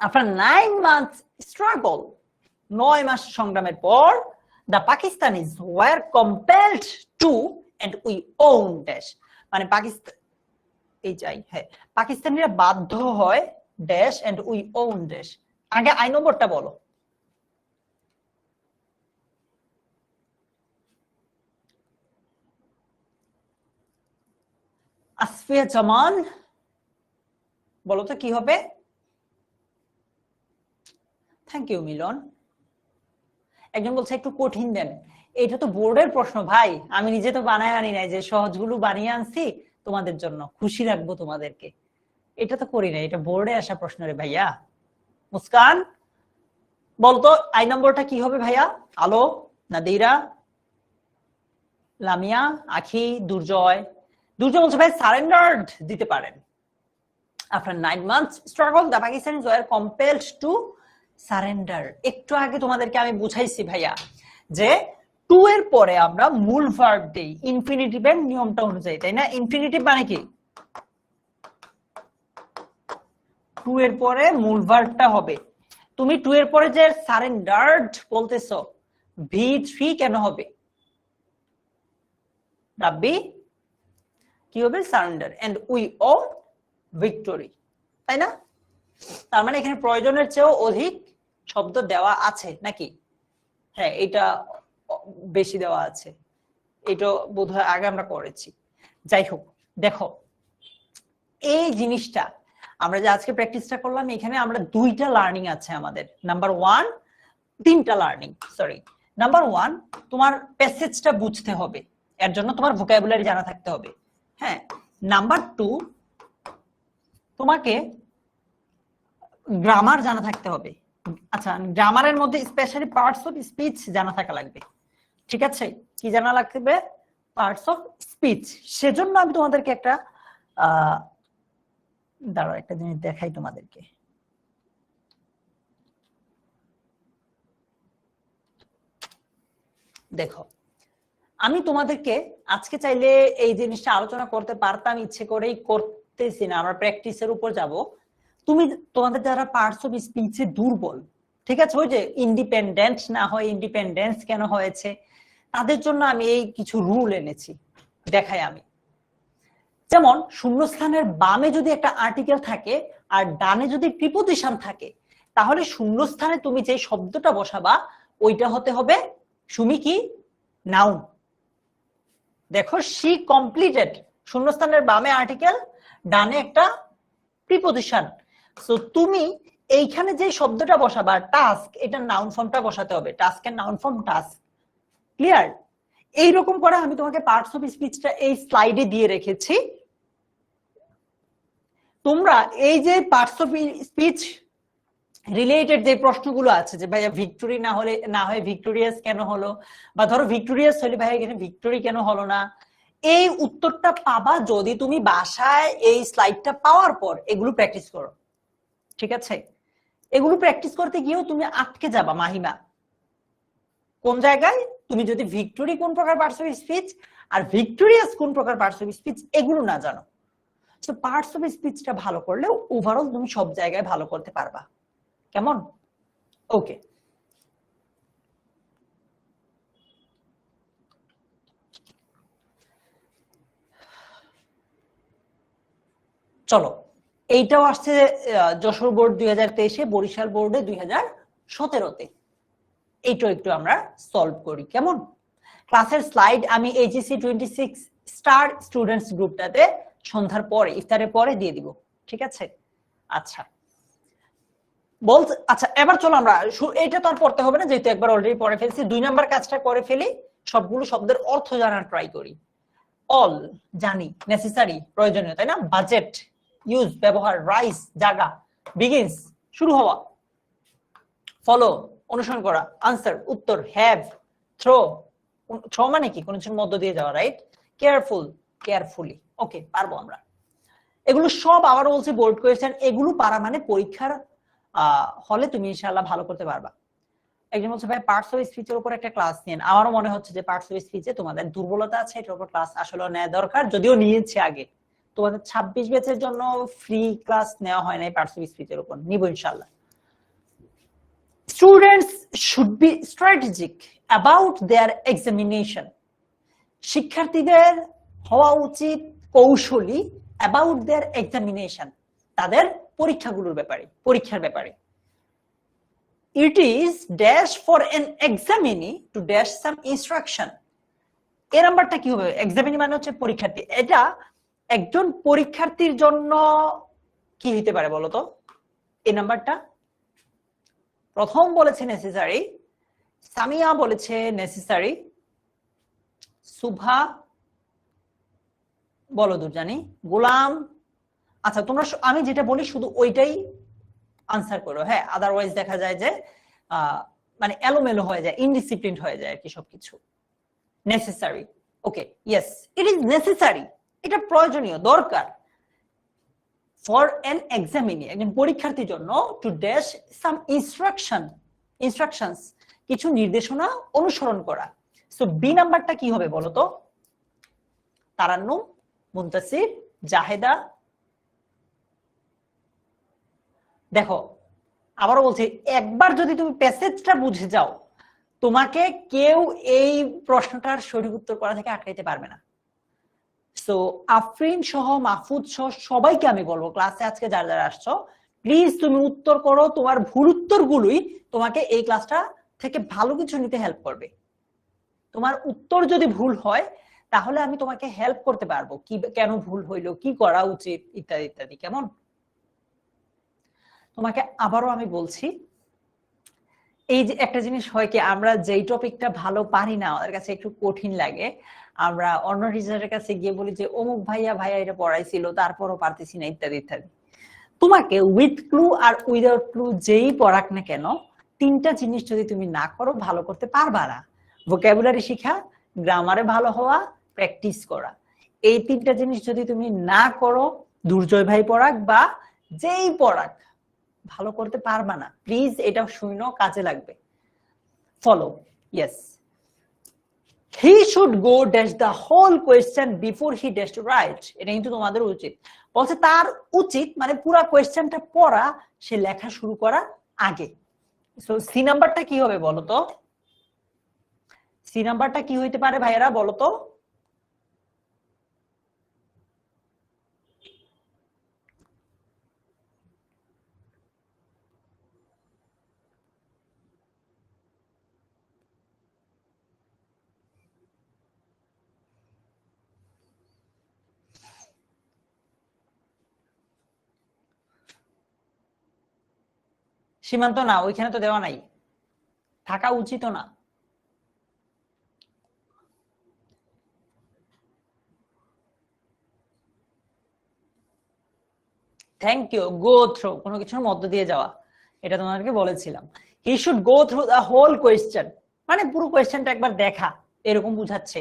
After 9 months struggle, 9 মাস সংগ্রামের পর, the Pakistanis were compelled to and we own dash, মানে পাকিস্তান এই যাই হ্যাঁ পাকিস্তানিরা বাধ্য হয় dash and we own dash। আগে আই নম্বরটা বলো। আসফিয়া জামান বলো তো কি হবে? থ্যাংক ইউ মিলন। একজন বলছে একটু কঠিন দেন। এটা তো বোর্ডের প্রশ্ন ভাই, আমি নিজে তো বানায় আনি নাই, যে সহজগুলো বানিয়ে আনছি তোমাদের জন্য, খুশি রাখবো তোমাদেরকে। এটা তো করি না, এটা বোর্ডে আসা প্রশ্ন রে ভাইয়া। মুস্কান বলতো আই নম্বরটা কি হবে ভাইয়া? আলো, নাদিরা, লামিয়া, আখি, দুর্জয়। দুর্জয় বলছে ভাই সারেন্ডার্ড দিতে পারেন। After 9 months struggle, the Pakistanis were compelled to surrender. একটু আগে তোমাদেরকে আমি বুঝাইছি ভাইয়া যে টু এর পরে আমরা মূল ভার্ব দেই ইনফিনিটিভের নিয়মটা অনুযায়ী, তাই না? ইনফিনিটিভ মানে কি? টু এর পরে মূল ভার্বটা হবে। তুমি টু এর পরে যে সারেন্ডার্ড বলতেছো, V3 কেন হবে? রাব্বি কি হবে? Surrender. And we won victory, তাই না? তার মানে এখানে প্রয়োজনের চেয়েও অধিক শব্দ দেওয়া আছে নাকি? হ্যাঁ, এটা বেশি দেওয়া আছে। এটা বোধহয় আগে আমরা করেছি। যাই হোক, দেখো এই জিনিসটা আমরা যে আজকে প্র্যাকটিসটা করলাম, এখানে আমরা দুইটা লার্নিং আছে আমাদের। নাম্বার ওয়ান, তিনটা লার্নিং, সরি। নাম্বার ওয়ান, তোমার প্যাসেজটা বুঝতে হবে, এর জন্য তোমার ভোকাবুলারি জানা থাকতে হবে। হ্যাঁ, নাম্বার টু, তোমাকে গ্রামার জানা থাকতে হবে। আচ্ছা, গ্রামারের মধ্যে স্পেশালি পার্টস অফ স্পিচ জানা থাকা লাগবে। ঠিক আছে, কি জানা লাগবে? Parts of speech. সেজন্য আমি তোমাদেরকে একটা দাঁড়াও, একটা জিনিস দেখাই তোমাদেরকে। দেখো, আমি তোমাদেরকে আজকে চাইলে এই জিনিসটা আলোচনা করতে পারতাম, ইচ্ছে করেই করতেছি না, আমরা প্র্যাকটিসের উপর যাব। তুমি তোমাদের যারা পার্টস অফ স্পিচে দুর্বল, ঠিক আছে, ওই যে ইন্ডিপেন্ডেন্ট না হয় ইন্ডিপেন্ডেন্স কেন হয়েছে, তাদের জন্য আমি এই কিছু রুল এনেছি, দেখাই আমি। যেমন শূন্যস্থানের বামে যদি একটা আর্টিকেল থাকে আর ডানে যদি প্রিপোজিশন থাকে, তাহলে শূন্যস্থানে তুমি যে শব্দটা বসাবা ওইটা হতে হবে সুমি কি? নাউন। দেখো, শি কমপ্লিটেড, শূন্যস্থানের বামে আর্টিকেল, ডানে একটা প্রিপোজিশন। সো তুমি এইখানে যে শব্দটা বসাবা টাস্ক, এটা নাউন ফর্মটা বসাতে হবে। টাস্কের নাউন ফর্ম টাস্ক। ক্লিয়ার? এইরকম করে আমি তোমাকে পার্টস অফ স্পিচটা এই স্লাইডে দিয়ে রেখেছি। তোমরা এই যে পার্টস অফ স্পিচ রিলেটেড যে প্রশ্নগুলো আছে, যে ভাইয়া ভিক্টোরি না হলে না হয় ভিক্টোরিয়াস কেন হলো, বা ধরো ভিক্টোরিয়াস হলে ভাইয়া এখানে ভিক্টোরি কেন হলো না, এই উত্তরটা পাবা যদি তুমি বাসায় এই স্লাইডটা পাওয়ার পর এগুলো প্র্যাকটিস করো। ঠিক আছে? এগুলো প্র্যাকটিস করতে গিয়েও তুমি আটকে যাবা মাহিমা। কোন জায়গায়? তুমি যদি ভিক্টোরি কোন প্রকার parts of speech are victorious কোন প্রকার পার্টস অফ স্পিচ এগুলো না জানো। তো পার্টস অফ স্পিচটা ভালো করলে ওভারঅল তুমি সব জায়গায় ভালো করতে পারবা। কেমন? ওকে, চলো। এইটাও আসছে যশোর বোর্ড 2023-এ, বরিশাল বোর্ডে 2025 17তে। এইটা একটু আমরা সলভ করি, কেমন? ক্লাসের স্লাইড আমি এইচএসসি 26 স্টার স্টুডেন্টস গ্রুপটাতে সন্ধ্যার পরে, ইফতারের পরে দিয়ে দিব, ঠিক আছে? আচ্ছা আচ্ছা এবার চলো আমরা এটা তো আর পড়তে হবে না, যেহেতু একবার অলরেডি পড়ে ফেলছি। 2 নাম্বার কাজটা করে ফেলি, সবগুলো শব্দের অর্থ জানার ট্রাই করি। অল জানি, নেসেসারি প্রয়োজনীয়, তাই না? বাজেট ইউজ ব্যবহার, রাইস জাগা, বিগিনস শুরু হওয়া, ফলো অনুসরণ করা, আনসার উত্তর, হ্যাভ থ্রো, থ্রো মানে কি কোনো কিছুর মধ্য দিয়ে যাওয়া, রাইট? কেয়ারফুল কেয়ারফুলি, ওকে পারবো আমরা এগুলো সব। আবার বলছি বোর্ড কোয়েশ্চেন, এগুলো পারা মানে পরীক্ষার হলে তুমি ইনশাআল্লাহ ভালো করতে পারবা। একজন বলছে ভাই পার্টস অফ স্পিচের উপর একটা ক্লাস নেন। আমারও মনে হচ্ছে যে পার্টস অফ স্পিচে তোমাদের দুর্বলতা আছে, এটার উপর ক্লাস আসলে নেওয়া দরকার, যদিও নিয়েছে আগে। তোমাদের 26 ব্যাচের জন্য ফ্রি ক্লাস নেওয়া হয় না পার্টস অফ স্পিচের উপর, নিব ইনশাআল্লাহ। Students should be strategic about their examination. শিক্ষার্থীদের হওয়া উচিত কৌশলী অ্যাবাউট দেয়ার এক্সামিনেশন, তাদের পরীক্ষাগুলোর ব্যাপারে, পরীক্ষার ব্যাপারে। It is dash for an examinee to dash some instruction. এই নাম্বারটা কি হবে? এক্সামিনি মানে হচ্ছে পরীক্ষার্থী, এটা একজন পরীক্ষার্থীর জন্য কি হতে পারে বলো তো? এই নাম্বারটা প্রথম বলেছে নেসেসারি, সামিয়া বলেছে নেসেসারি, সুভা বলো দুর্জানি, গোলাম। আচ্ছা তোমরা, আমি যেটা বলি শুধু ওইটাই আনসার করো, হ্যাঁ? আদারওয়াইজ দেখা যায় যে মানে এলোমেলো হয়ে যায়, ইনডিসিপ্লিন হয়ে যায় আর কি সবকিছু। Necessary, okay, yes it is necessary, এটা প্রয়োজনীয়, দরকার। ফর এন এক্সামিনি, একজন পরীক্ষার্থীর জন্য, টু ড্যাশ সাম ইনস্ট্রাকশনস, কিছু নির্দেশনা অনুসরণ করা। সো বি নাম্বারটা কি হবে বলো তো? তারান্নুম, মুনতাসির, জাহেদা। দেখো আবারও বলছি, একবার যদি তুমি প্যাসেজটা বুঝে যাও, তোমাকে কেউ এই প্রশ্নটার সঠিক উত্তর করা থেকে আটকাইতে পারবে না। সো আফরিন সহ, মাহফুজ সহ সবাইকে আমি বলবো, ক্লাসে আজকে যারা যারা আসছো, প্লিজ তুমি উত্তর করো। তোমার ভুল উত্তরগুলোই তোমাকে এই ক্লাসটা থেকে ভালো কিছু নিতে হেল্প করবে। তোমার উত্তর যদি ভুল হয় তাহলে আমি তোমাকে হেল্প করতে পারবো, কি কেন ভুল হইলো, কি করা উচিত, ইত্যাদি ইত্যাদি, কেমন? তোমাকে আবারও আমি বলছি, এই যে একটা জিনিস হয় কি, আমরা যেই টপিকটা ভালো পারি না, আমাদের কাছে একটু কঠিন লাগে, আমরা অন্য টিচারের কাছে গিয়ে বলি যে অমুক ভাইয়া এটা পড়াইছিল তারপরও পারতেছি না, ইত্যাদি ইত্যাদি। তোমাকে উইথ ক্লু আর উইদাউট ক্লু যেই পড়াক না কেন, 3টা জিনিস যদি তুমি না করো ভালো করতে পারবা না। ভোকাবুলারি শিখা, গ্রামারে ভালো হওয়া, প্র্যাকটিস করা, এই 3টা জিনিস যদি তুমি না করো, দুর্জয় ভাই পড়াক বা যেই পড়াক, ভালো করতে পারবা না। প্লিজ এটা শুনো, কাজে লাগবে। Follow, yes. He should go dash the whole question before he dash to write. এটা কিন্তু তোমাদের উচিত। বলছে তার উচিত মানে পুরো কোয়েশ্চেনটা পড়া, সে লেখা শুরু করা আগে। সো সি নাম্বারটা কি হবে বলো তো? সি নাম্বারটা কি হইতে পারে ভাইয়েরা বলো তো? সীমান্ত না, ওইখানে তো দেওয়া নাই, থাকা উচিত না। Thank you. গো থ্রু, কোনো কিছুর মধ্য দিয়ে যাওয়া, এটা তোমাদেরকে বলেছিলাম। He should go through the whole question, মানে পুরো কোয়েশ্চেনটা একবার দেখা, এরকম বুঝাচ্ছে।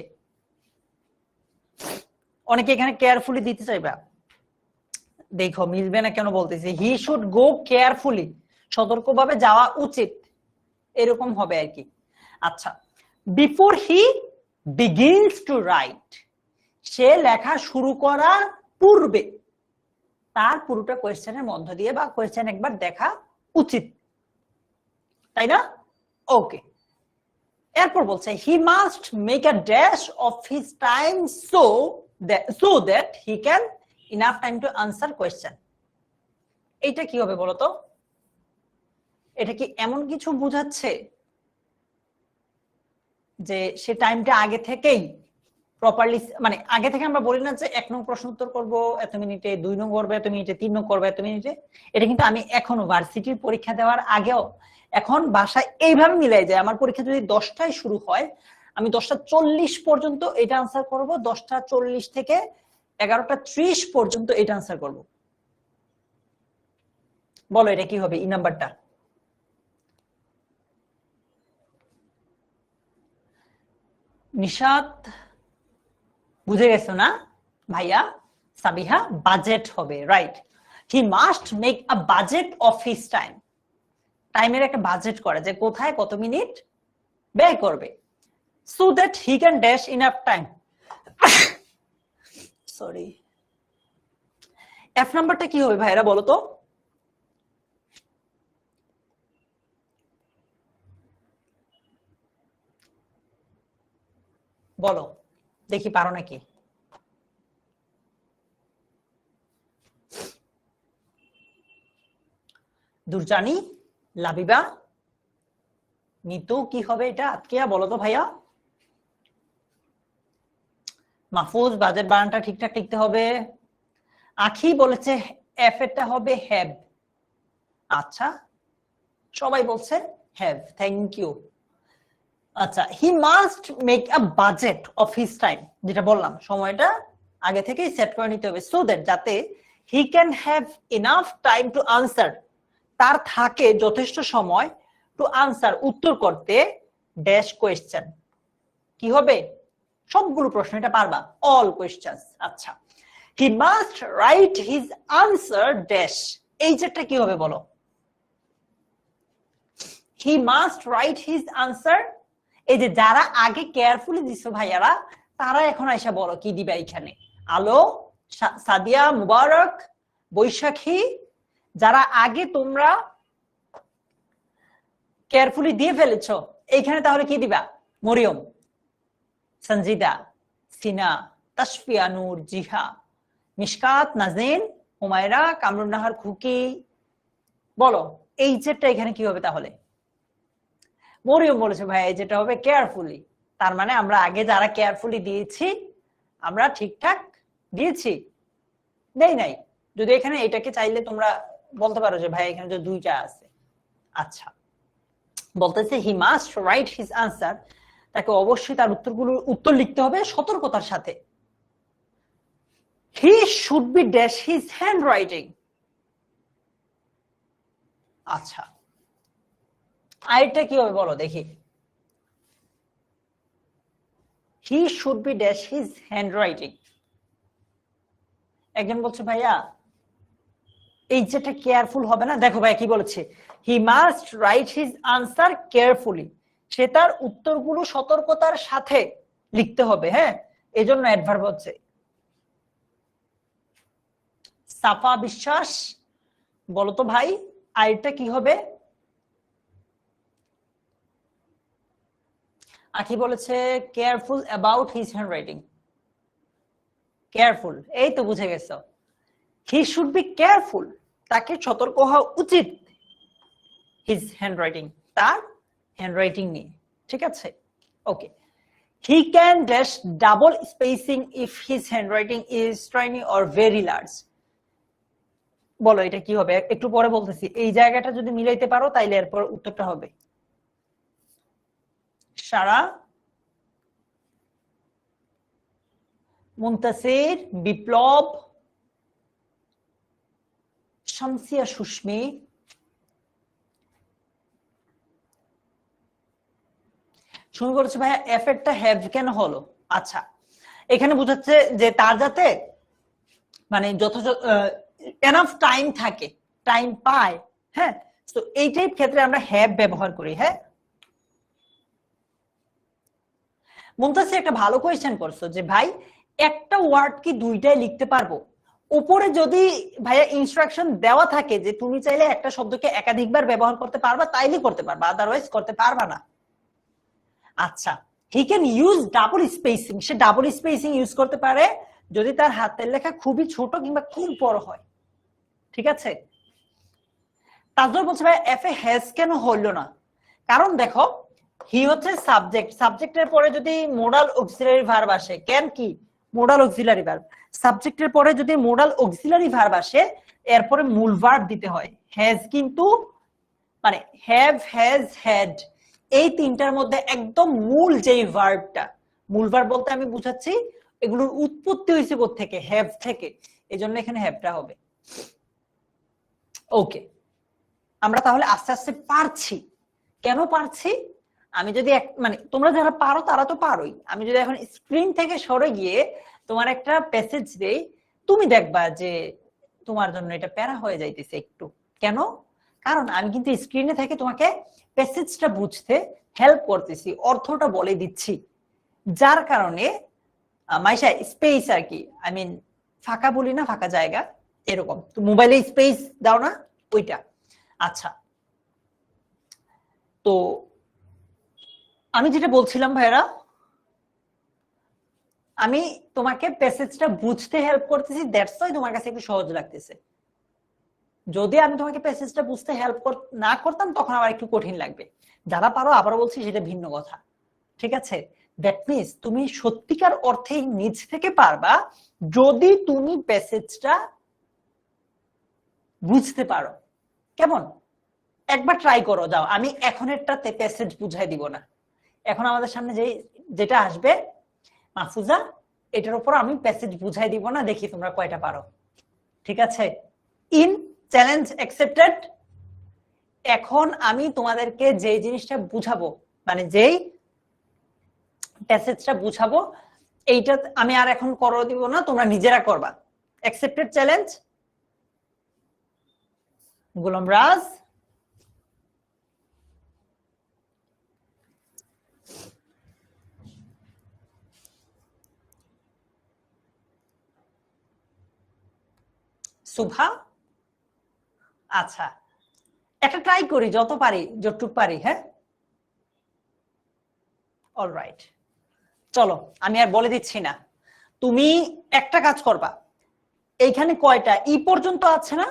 অনেকে এখানে কেয়ারফুলি দিতে চাইবা, দেখো মিলবে না কেন বলতেছি। হি শুড গো কেয়ারফুলি, সতর্কভাবে যাওয়া উচিত, এরকম হবে আর কি। আচ্ছা, before he begins to write, সে লেখা শুরু করার পূর্বে, তার পুরোটা কোয়েশ্চেনের মধ্য দিয়ে বা কোয়েশ্চেন একবার দেখা উচিত, তাই না? ওকে, এরপর বলছে হি must make a dash of his time so that he can enough time to answer question. এইটা কি হবে বলতো? এটা কি এমন কিছু বোঝাচ্ছে যে সে টাইমটা আগে থেকেই প্রপারলি, মানে আগে থেকে আমরা বলি না যে 1 নং প্রশ্ন উত্তর করবো এত মিনিটে, 2 নং করবো এত মিনিটে, 3 নং করবো এত মিনিটে। এটা কিন্তু আমি এখনো ভার্সিটির পরীক্ষা দেওয়ার আগেও এখন বাসায় এইভাবে মিলাই যায়। আমার পরীক্ষা যদি 10টায় শুরু হয়, আমি 10:40 পর্যন্ত এটা আনসার করব, 10:40 থেকে 11:30 পর্যন্ত এটা আনসার করব। বলো এটা কি হবে? ই নাম্বারটা নিশাত বুঝে গেছো না ভাইয়া? সাবিহা বাজেট হবে, right. He must make a budget of his time. টাইমের একটা বাজেট করে যে কোথায় কত মিনিট ব্যয় করবে, so that he can dash enough time. Sorry, F নাম্বারটা কি হবে ভাইরা বলো তো? বলো দেখি পারো নাকি। দুরজানি, লাবিবা, নিতু, কি হবে এটা? আতকিয়া বলো তো ভাইয়া। মাহফুজ বাজেট বানানটা ঠিকঠাক লিখতে হবে। আখি বলেছে এফ এরটা হবে হ্যাভ। আচ্ছা, সবাই বলছে হ্যাভ, থ্যাংক ইউ। আচ্ছা, he must make a budget of his time, যেটা বললাম সময়টা আগে থেকেই সেট করে নিতে হবে, সো দ্যাট যাতে he can have enough time to answer, তার থাকে যথেষ্ট সময় টু আনসার উত্তর করতে ড্যাশ কোয়েশ্চেন। কি হবে? সবগুলো প্রশ্ন, এটা পারবা, অল কোয়েশ্চেন্স। আচ্ছা, he must write his answer dash, এই যেটা কি হবে বলো? হি মাস্ট রাইট হিজ আনসার। এই যে যারা আগে কেয়ারফুলি দিছো ভাইয়ারা, তারা এখন আইসা বলো কি দিবা এখানে। আলো, সাদিয়া, মুবারক, বৈশাখী, যারা আগে তোমরা কেয়ারফুলি দিয়ে ফেলেছো এইখানে তাহলে কি দিবা? মরিয়ম, সঞ্জিদা, সিনা, তাসফিয়া নূর, জিহা, মিশকাত, নাজিন, হুমায়রা, কামরুন নাহার, খুকি, বলো এই যেটা এখানে কি হবে তাহলে? মরিয়ম বলেছে ভাই এই যেটা হবে কেয়ারফুলি। তার মানে আমরা আগে যারা কেয়ারফুলি দিয়েছি আমরা ঠিকঠাক দিয়েছি, দেই নাই। যদি এখানে এটাকে চাইলে তোমরা বলতে পারো যে ভাই এখানে যে দুইটা আছে। আচ্ছা, বলতেছে হি মাস্ট রাইট হিজ আনসার, তাকে অবশ্যই তার উত্তর লিখতে হবে সতর্কতার সাথে। He should be dash his hand writing. আচ্ছা, আরেকটা কি হবে বলো দেখি? He should be dash his hand writing. একজন বলছে ভাইয়া এই যেটা কেয়ারফুল হবে না। দেখো ভাইয়া কি বলেছে, he must write his answer carefully, সে তার উত্তরগুলো সতর্কতার সাথে লিখতে হবে। হ্যাঁ, এজন্য অ্যাডভার্ব হচ্ছে। সাফা বিশ্বাস বলতো ভাই আরেকটা কি হবে? আখি বলেছে careful about his hand writing. Careful, এই তো বুঝে গেছো। হি শুড বি কেয়ারফুল, তাকে সতর্ক হওয়া উচিত হিজ হ্যান্ড রাইটিং, তার হ্যান্ড রাইটিং নিয়ে। ঠিক আছে, okay. He can dash double spacing if his handwriting is tiny or very large. বলো এটা কি হবে? একটু পরে বলতেছি। এই জায়গাটা যদি মিলাইতে পারো তাইলে এরপর উত্তরটা হবে। সারা, মুনতাসির, বিপ্লব, শামসিয়া, সুস্মি, শুরু করেছে ভাইয়া এফ এরটা হ্যাভ কেন হলো? আচ্ছা, এখানে বোঝাচ্ছে যে তার যাতে মানে যথেষ্ট এনাফ টাইম থাকে, টাইম পায়। হ্যাঁ, তো এইটাই ক্ষেত্রে আমরা হ্যাভ ব্যবহার করি। হ্যাঁ, মুমতাজ একটা ভালো কোয়েশ্চেন করছো যে ভাই একটা ওয়ার্ড কি দুইটাই লিখতে পারবো? উপরে যদি ভাইয়া ইনস্ট্রাকশন দেওয়া থাকে যে তুমি চাইলে একটা শব্দকে একাধিকবার ব্যবহার করতে পারবা, তাইলে করতে পারবা, আদারওয়াইজ করতে পারবা না। আচ্ছা, he can use double spacing, say double spacing use করতে পারে যদি তার হাতের লেখা খুবই ছোট কিংবা খুব বড় হয়। ঠিক আছে, তাজুল বলছে ভাই এফ এ হ্যাজ কেন হইলো না? কারণ দেখো হি হচ্ছে সাবজেক্ট, সাবজেক্টের পরে যদি মোডাল অক্সিলারি ভার্ব আসে, ক্যান কি মোডাল অক্সিলারি ভার্ব, সাবজেক্টের পরে যদি মোডাল অক্সিলারি ভার্ব আসে এরপরে মূল ভার্ব দিতে হয়। হ্যাজ কিন্তু মানে হ্যাভ, হ্যাজ, হ্যাড এই তিনটার মধ্যে একদম মূল যেই ভার্বটা, মূল ভার্ব বলতে আমি বুঝাচ্ছি এগুলোর উৎপত্তি হয়েছে কোত্থেকে, হ্যাভ থেকে, এজন্য এখানে হ্যাভটা হবে। ওকে, আমরা তাহলে আস্তে আস্তে পারছি। কেন পারছি? আমি যদি মানে তোমরা যারা পারো তারা তো পারোই, আমি যদি এখন স্ক্রিন থেকে সরে গিয়ে তোমার একটা প্যাসেজ দেই, তুমি দেখবা যে তোমার জন্য এটা প্যারা হয়ে যাইতেছে একটু। কেন? কারণ আমি কিন্তু স্ক্রিনে থেকে তোমাকে প্যাসেজটা বুঝতে হেল্প করতেছি, অর্থটা বলে দিচ্ছি, যার কারণে মাইশা স্পেস আর কি, আই মিন ফাঁকা বলি না, ফাঁকা জায়গা এরকম, তো মোবাইলে স্পেস দাও না ওইটা। আচ্ছা, তো আমি যেটা বলছিলাম ভাইরা, আমি তোমাকে প্যাসেজটা বুঝতে হেল্প করতেছি, দ্যাটস ওয়াই তোমার কাছে একটু সহজ লাগতেছে। যদি আমি তোমাকে প্যাসেজটা বুঝতে হেল্প না করতাম তখন আবার একটু কঠিন লাগবে। যারা পারো আবারও বলছি সেটা ভিন্ন কথা, ঠিক আছে? দ্যাট মিনস তুমি সত্যিকার অর্থেই নিজ থেকে পারবা যদি তুমি প্যাসেজটা বুঝতে পারো। কেমন? একবার ট্রাই করো, যাও। আমি এখন একটাতে প্যাসেজ বুঝাই দিব না, এখন আমাদের সামনে যেটা আসবে মাহফুজা, এটার উপর আমি প্যাসেজ বুঝাই দিব না, দেখি তোমরা কয়টা পারো। ঠিক আছে? In challenge accepted. এখন আমি তোমাদেরকে যে জিনিসটা বুঝাবো, মানে যেই প্যাসেজটা বুঝাবো, এইটা আমি আর এখন করো দিব না, তোমরা নিজেরা করবা। Accepted challenge? গোলাম রাজ, সুভা, আচ্ছা একটা ট্রাই করি, যত পারি যতটুক পারি। হ্যাঁ, অলরাইট, চলো আমি আর বলে দিচ্ছি না, তুমি একটা কাজ করবা, এইখানে কয়টা ই পর্যন্ত আছে না,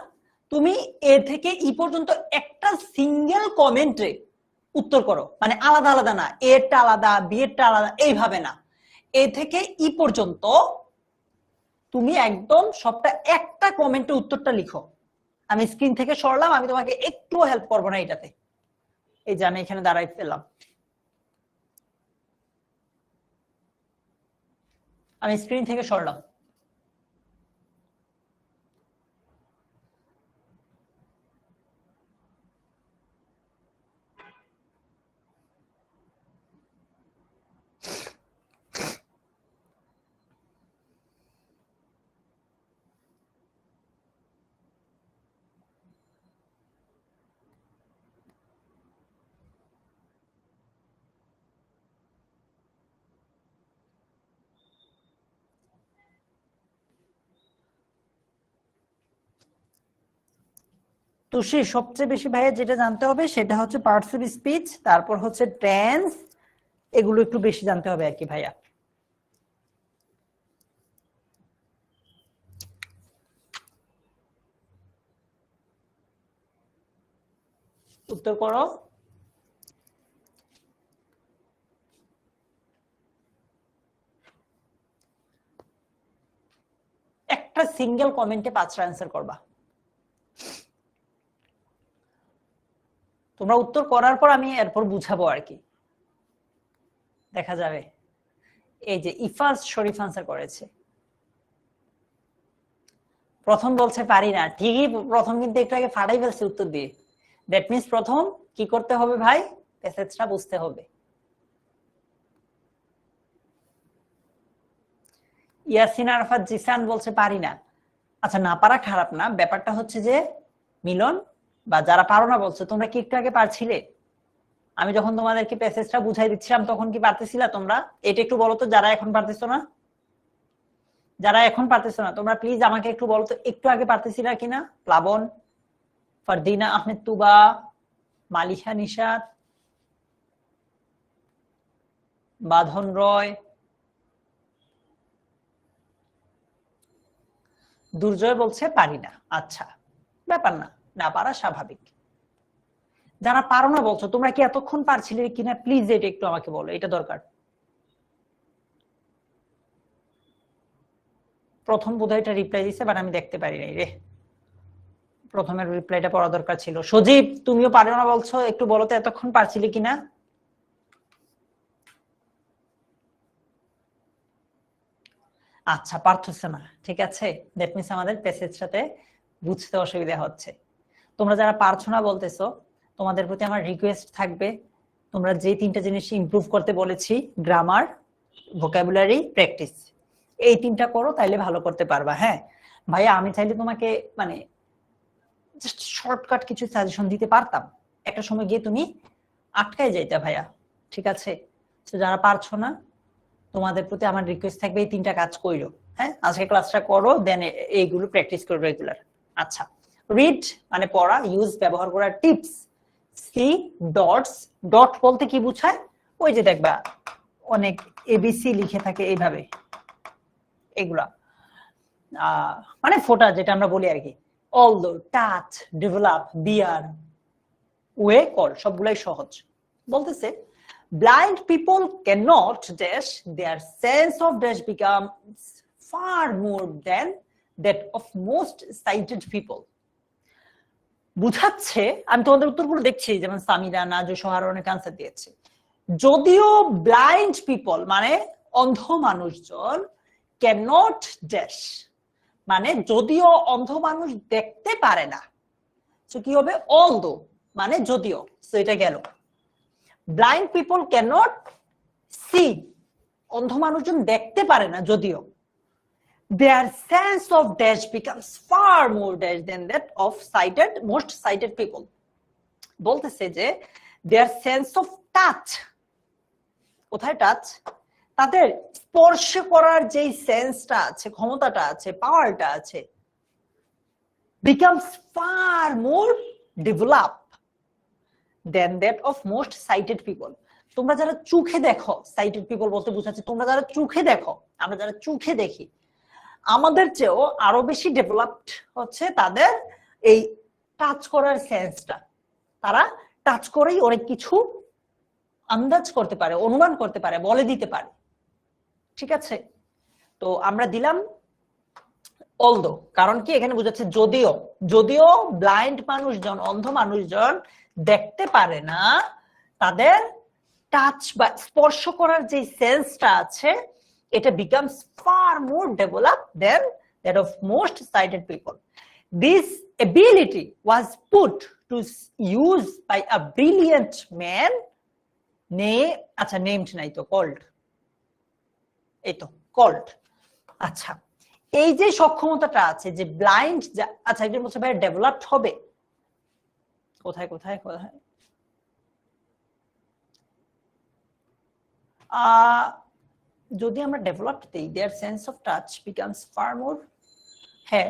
তুমি এ থেকে ই পর্যন্ত একটা সিঙ্গেল কমেন্টে উত্তর করো, মানে আলাদা আলাদা না, এরটা আলাদা বি এরটা আলাদা এইভাবে না, এ থেকে ই পর্যন্ত তুমি একদম সবটা একটা কমেন্টে উত্তরটা লিখো। আমি স্ক্রিন থেকে সরলাম, আমি তোমাকে একটু হেল্প করবো না এটাতে। এই যে আমি এখানে দাঁড়াই ফেললাম, আমি স্ক্রিন থেকে সরলাম। তুষি, সবচেয়ে বেশি ভাইয়া যেটা জানতে হবে সেটা হচ্ছে পার্টস অফ স্পিচ, তারপর হচ্ছে টেন্স, এগুলো একটু বেশি জানতে হবে আর কি ভাইয়া। উত্তর করো। একটা সিঙ্গেল কমেন্টে 5টা অ্যান্সার করবা। তোমরা উত্তর করার পর আমি এরপর বুঝাবো আর কি, দেখা যাবে। এই যে ইফাজ শরীফ আনসার করেছে, প্রথম বলছে পারি না, ঠিকই প্রথম কিন্তু একটু আগে ফাটাই ফেলছে উত্তর দিয়ে। দ্যাট মিনস প্রথম কি করতে হবে ভাই, প্যাসেজটা বুঝতে হবে। ইয়াসিন আরাফাত জিসান বলছে পারি না। আচ্ছা, না পারা খারাপ না, ব্যাপারটা হচ্ছে যে মিলন বা যারা পারো না বলছো, তোমরা কি একটু আগে পারছিলে? আমি যখন তোমাদেরকে প্যাসেজটা বুঝাই দিচ্ছিলাম তখন কি পারতেছিলা তোমরা? এটা একটু বলো তো, যারা এখন পারতেছো না, যারা এখন পারতেছো না তোমরা প্লিজ আমাকে একটু বলো তো, একটু আগে পারতেছিলা কিনা? প্লাবন, ফারদিনা আহমেদ তুবা, মালিহা নিশাত, বাঁধন রয়, দুর্জয় বলছে পারি না। আচ্ছা, ব্যাপার না, না পারা স্বাভাবিক। যারা পারো না বলছো, তোমরা কি এতক্ষণ পারছিলে কিনা প্লিজ এটা একটু আমাকে বলো, এটা দরকার। প্রথম বোধহয় এটা রিপ্লাই দিছে, বাট আমি দেখতে পারি নাই রে, প্রথমের রিপ্লাইটা পড়া দরকার ছিল। সজীব তুমিও পারো না বলছো, একটু বলো তো এতক্ষণ পারছিলে কিনা। আচ্ছা, পারতেছে না, ঠিক আছে, দ্যাট মিন্স আমাদের প্যাসেজটাতে বুঝতে অসুবিধা হচ্ছে। তোমরা যারা পারছো না বলতেছো, তোমাদের প্রতি আমার রিকোয়েস্ট থাকবে, তোমরা যে তিনটা জিনিস ইমপ্রুভ করতে বলেছি, গ্রামার, ভোকাবুলারি, প্র্যাকটিস, এই তিনটা করো, তাইলে ভালো করতে পারবা। হ্যাঁ ভাইয়া, আমি চাইলে তোমাকে মানে জাস্ট শর্টকাট কিছু সাজেশন দিতে পারতাম, একটা সময় গিয়ে তুমি আটকায় যাইতা ভাইয়া, ঠিক আছে। তো যারা পারছো না, তোমাদের প্রতি আমার রিকোয়েস্ট থাকবে এই তিনটা কাজ কইরো। হ্যাঁ, আজকে ক্লাসটা করো, দেন এইগুলো প্র্যাকটিস করো রেগুলার। আচ্ছা, রিড মানে পড়া, ইউজ ব্যবহার করা, টিপস, সি ডটস, ডট বলতে কি বোঝায়, ওই যে দেখবা অনেক এবিসি লিখে থাকে এইভাবে, এগুলা মানে ফোটা যেটা আমরা বলি আর কি। অলদো, টাচ, ডেভেলপ, বিয়ার, ওয়ে, কল, সবগুলাই সহজ। বলতেছে blind people cannot dash, their sense of dash becomes far more than that of most sighted people. বুঝাচ্ছে, আমি তোমাদের উত্তরগুলো দেখছি, যেমন সামিরা, নাজু, সোহার অনেক আনসার দিয়েছে। যদিও ব্লাইন্ড পিপল মানে অন্ধ মানুষজন, ক্যানট ড্যাশ মানে যদিও অন্ধ মানুষ দেখতে পারে না, তো কি হবে, অলদো মানে যদিও, তো এটা গেল। ব্লাইন্ড পিপল ক্যানট সি, অন্ধ মানুষজন দেখতে পারে না যদিও, their sense of dash becomes far more dash than that of sighted, most sighted people. বলতেছে যে their sense of touch, কোথায় টাচ, তাদের স্পর্শ করার যে সেন্সটা আছে, ক্ষমতাটা আছে, পাওয়ারটা আছে, becomes far more developed than that of most sighted people. তোমরা যারা চোখে দেখো, সাইটেড পিপল বলতে বোঝাচ্ছে তোমরা যারা চোখে দেখো, আমরা যারা চোখে দেখি, আমাদের চেয়েও আরো বেশি ডেভেলপড হচ্ছে তাদের এই টাচ করার সেন্সটা। তারা টাচ করেই অনেক কিছু আন্দাজ করতে পারে, অনুমান করতে পারে, বলে দিতে পারে, ঠিক আছে। তো আমরা দিলাম অলদো, কারণ কি এখানে বোঝাচ্ছে যদিও, যদিও ব্লাইন্ড মানুষজন, অন্ধ মানুষজন দেখতে পারে না, তাদের টাচ বা স্পর্শ করার যে সেন্সটা আছে, এটা becomes far more developed than that of most sighted people. This ability was put to use by a brilliant man, আচ্ছা named নাই তো, called, এই তো called। আচ্ছা, এই যে সক্ষমতাটা আছে, যে ব্লাইন্ড, আচ্ছা একজন বলছে ভাই ডেভেলপড হবে, কোথায় কোথায় কোথায়, যদি আমরা ডেভেলপড দেই, their sense of touch becomes far more, হ্যাঁ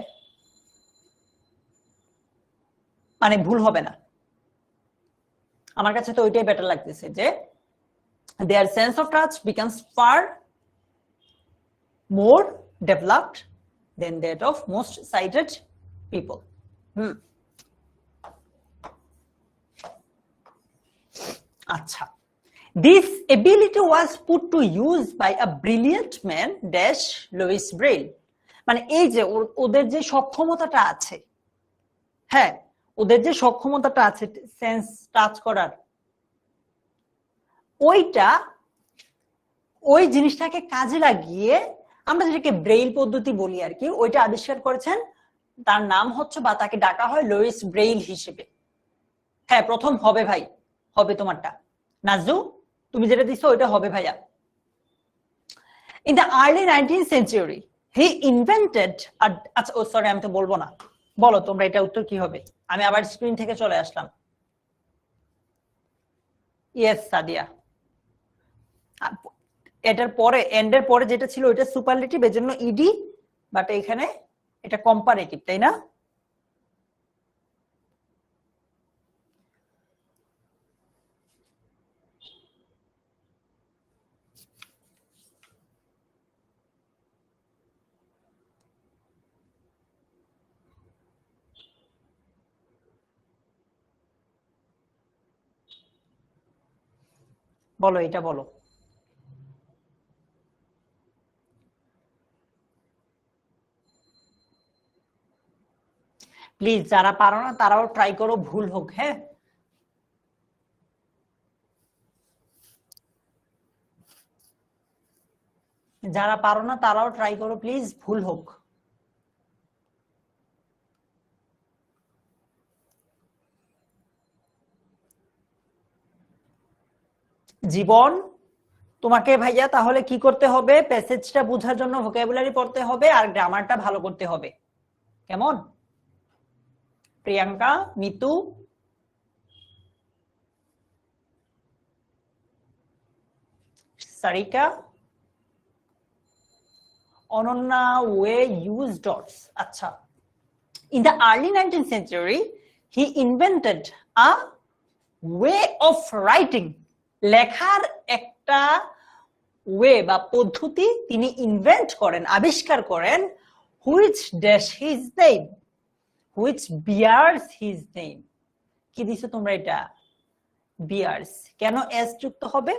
মানে ভুল হবে না, আমার কাছে তো ওইটাই বেটার লাগতেছে, যে their sense of touch becomes far more developed then that of most sighted people. আচ্ছা, this ability was put to use by a brilliant man dash Louis Braille, মানে এই যে ওদের যে সক্ষমতাটা আছে, হ্যাঁ ওদের যে সক্ষমতাটা আছে সেন্স টাচ করার, ওইটা, ওই জিনিসটাকে কাজে লাগিয়ে আমরা যেটাকে ব্রেইল পদ্ধতি বলি আর কি, ওইটা আবিষ্কার করেছেন, তার নাম হচ্ছে বা তাকে ডাকা হয় লুইস ব্রেইল হিসেবে। হ্যাঁ প্রথম হবে ভাই, হবে তোমারটা, নাজু তুমি যেটা দিছো ওইটা হবে ভাইয়া। In the early 19th century, he invented আচ্ছা ও সরি আমি তো বলবো না, বলো তোমরা এটা উত্তর কি হবে, আমি আবার স্ক্রিন থেকে চলে আসলাম। ইয়েস সাদিয়া, এটার পরে এন্ডের পরে যেটা ছিল ওইটা সুপারলেটিভ, এজন্য ইডি, বাট এখানে এটা কম্পারেটিভ, তাই না? বলো, এটা বলো। প্লিজ যারা পারো না তারাও ট্রাই করো, ভুল হোক। হ্যাঁ, যারা পারো না তারাও ট্রাই করো প্লিজ, ভুল হোক। জীবন, তোমাকে ভাইয়া তাহলে কি করতে হবে? প্যাসেজটা বোঝার জন্য ভোকাবুলারি পড়তে হবে আর গ্রামারটা ভালো করতে হবে, কেমন? Priyanka, Mitu, Sarika, Ananya, way use dots. আচ্ছা, in the early 19th century he invented a way of writing, লেখার একটা ওয়ে বা পদ্ধতি তিনি ইনভেন্ট করেন, আবিষ্কার করেন, which dash his name, which bears his name। কি দিছো তোমরা এটা? bears। কেন s যুক্ত হবে?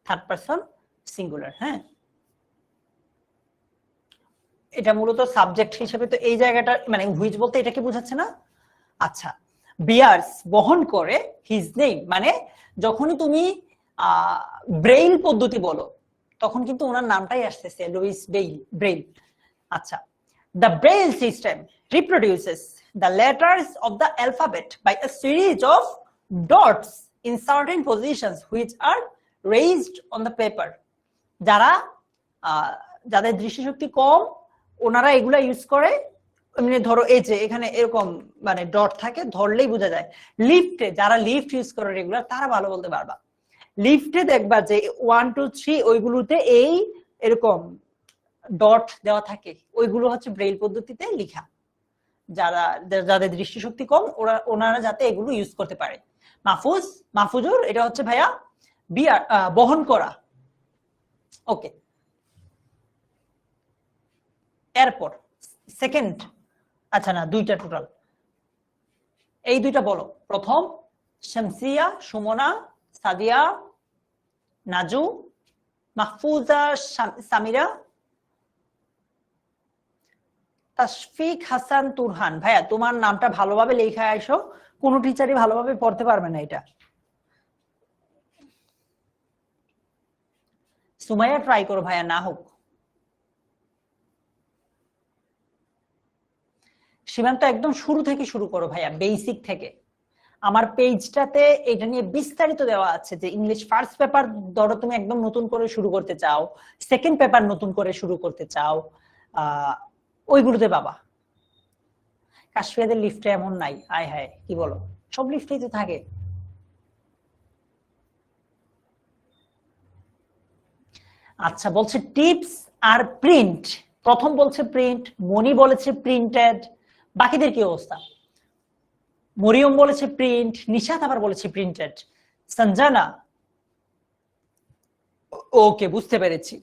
Third person singular. হ্যাঁ, এটা মূলত সাবজেক্ট হিসেবে, তো এই জায়গাটা মানে হুইচ বলতে এটা কি বোঝাচ্ছে না? আচ্ছা, বিয়ার্স বহন করে, হিজ নেম মানে যখনই তুমি ব্রেইল পদ্ধতি বলো তখন কিন্তু ওনার নামটাই আসতেছে, লুইস ব্রেইল। আচ্ছা, the braille system reproduces the letters of the alphabet by a series of dots in certain positions which are raised on the paper। যারা যাদের দৃষ্টিশক্তি কম ওনারা এগুলা ইউজ করে, মানে ধরো এই যে এখানে এরকম মানে ডট থাকে, ধরলেই বোঝা যায়। লিফটে যারা লিফট ইউজ করে রেগুলার তারা ভালো বলতে পারবা। লিফটে দেখবা যে 1 2 3 ওইগুলোতে এই এরকম ডট দেওয়া থাকে, ওইগুলো হচ্ছে ব্রেইল পদ্ধতিতে লেখা। যাদের দৃষ্টিশক্তি কম ওনারা যাতে এগুলো ইউজ করতে পারে। মাহফুজুর, এটা হচ্ছে ভাইয়া বহন করা। ওকে, এরপর সেকেন্ড, আচ্ছা না দুইটা টোটাল, এই দুইটা বলো। প্রথম শামসিয়া, সুমনা, সাদিয়া, নাজু, মাহফুজা, সামিরা, তাশফিক হাসান, তুরহান। ভাইয়া তোমার নামটা ভালোভাবে লেখা আইসো, কোন টিচারই ভালোভাবে পড়তে পারবে না এটা। সুমাইয়া ট্রাই করো ভাইয়া, না হোক। সীমান্ত একদম শুরু থেকে শুরু করো ভাইয়া, বেসিক থেকে। আমার পেজটাতে এটা নিয়ে বিস্তারিত দেওয়া আছে যে ইংলিশ ফার্স্ট পেপার ধরো তুমি একদম নতুন করে শুরু করতে চাও, সেকেন্ড পেপার নতুন করে শুরু করতে চাও, ওইগুলোতে বাবা। কাশফিয়াদের লিফটে এমন নাই, আয় হায় কি বলো, সব লিফটেই তো থাকে। আচ্ছা, বলছে টিপস আর প্রিন্ট। প্রথম বলছে প্রিন্ট, মনি বলেছে প্রিন্টেড, বাকিদের কি অবস্থা? মরিয়ম বলেছে প্রিন্ট, নিশাত আবার বলেছে প্রিন্টেড, সঞ্জনা ওকে বুঝতে পেরেছি।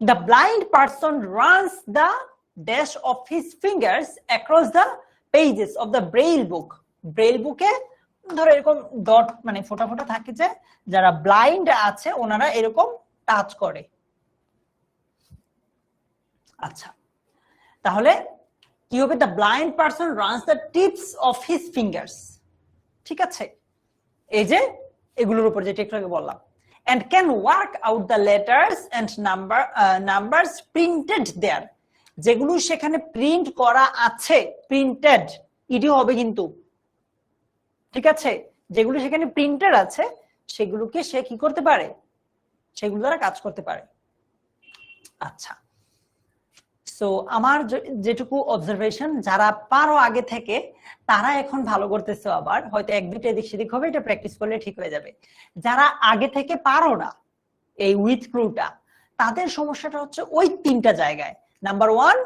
The blind person runs the dash of his fingers across the pages of the braille book। Braille বুকে ধরো এরকম ডট মানে ফোটা ফোটা থাকে, যে যারা ব্লাইন্ড আছে ওনারা এরকম টাচ করে। আচ্ছা, তাহলে কি হবে? The blind person runs the tips of his fingers. ঠিক আছে, এই যে এগুলোর উপর যেটা একটু আগে বললাম। and can work out the letters and numbers printed there। যেগুলো সেখানে প্রিন্ট করা আছে, প্রিন্টেড ইডি হবে কিন্তু। ঠিক আছে, যেগুলো সেখানে প্রিন্টেড আছে সেগুলোকে সে কি করতে পারে? সেগুলো দ্বারা কাজ করতে পারে। আচ্ছা, সো আমার যেটুকু অবজারভেশন, যারা পারো আগে থেকে তারা এখন ভালো করতেছে, আবার হয়তো এক দুইটা এদিক সেদিক হবে, এটা প্র্যাকটিস করলে ঠিক হয়ে যাবে। যারা আগে থেকে পারো না এই উইথ ক্লুটা, তাদের সমস্যাটা হচ্ছে ওই তিনটা জায়গায়। নাম্বার 1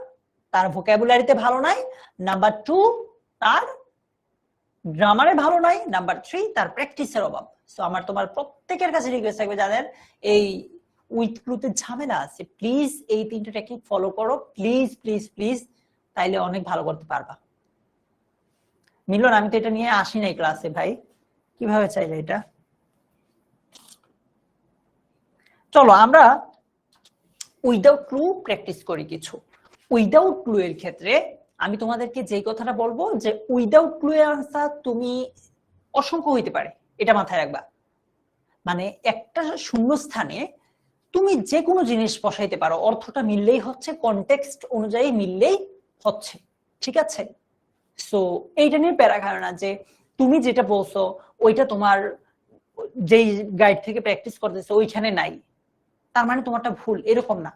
তার ভোকাবুলারিতে ভালো নাই, নাম্বার 2 তার গ্রামারে ভালো নাই, নাম্বার 3 তার প্র্যাকটিসের অভাব। সো আমার তোমার প্রত্যেকের কাছে রিকোয়েস্ট থাকবে যাদের এই উইথ ক্লুতে ঝামেলা আছে, প্লিজ এই তিনটা টেকনিক ফলো করো, প্লিজ প্লিজ প্লিজ, তাইলে অনেক ভালো করতে পারবা। মিলন, আমি তো এটা নিয়ে আসি নাই ক্লাসে ভাই, কিভাবে চাইলে এটা? চলো আমরা উইদাউট ক্লু প্র্যাকটিস করি কিছু। উইদাউট ক্লু এর ক্ষেত্রে আমি তোমাদেরকে যে কথাটা বলবো যে উইদাউট ক্লু এর আনসার তুমি অসংখ্য হইতে পারে, এটা মাথায় রাখবা। মানে একটা শূন্য স্থানে তুমি যে কোনো জিনিস বসাইতে পারো, অর্থটা মিললেই হচ্ছে, কনটেক্সট অনুযায়ী মিললেই হচ্ছে, ঠিক আছে? সো এইটা নিয়ে প্যারা খায় না যে তুমি যেটা বলছো ওইটা তোমার যেই গাইড থেকে প্র্যাকটিস করতেছো ওইখানে নাই, তার মানে তোমারটা ভুল, এরকম না।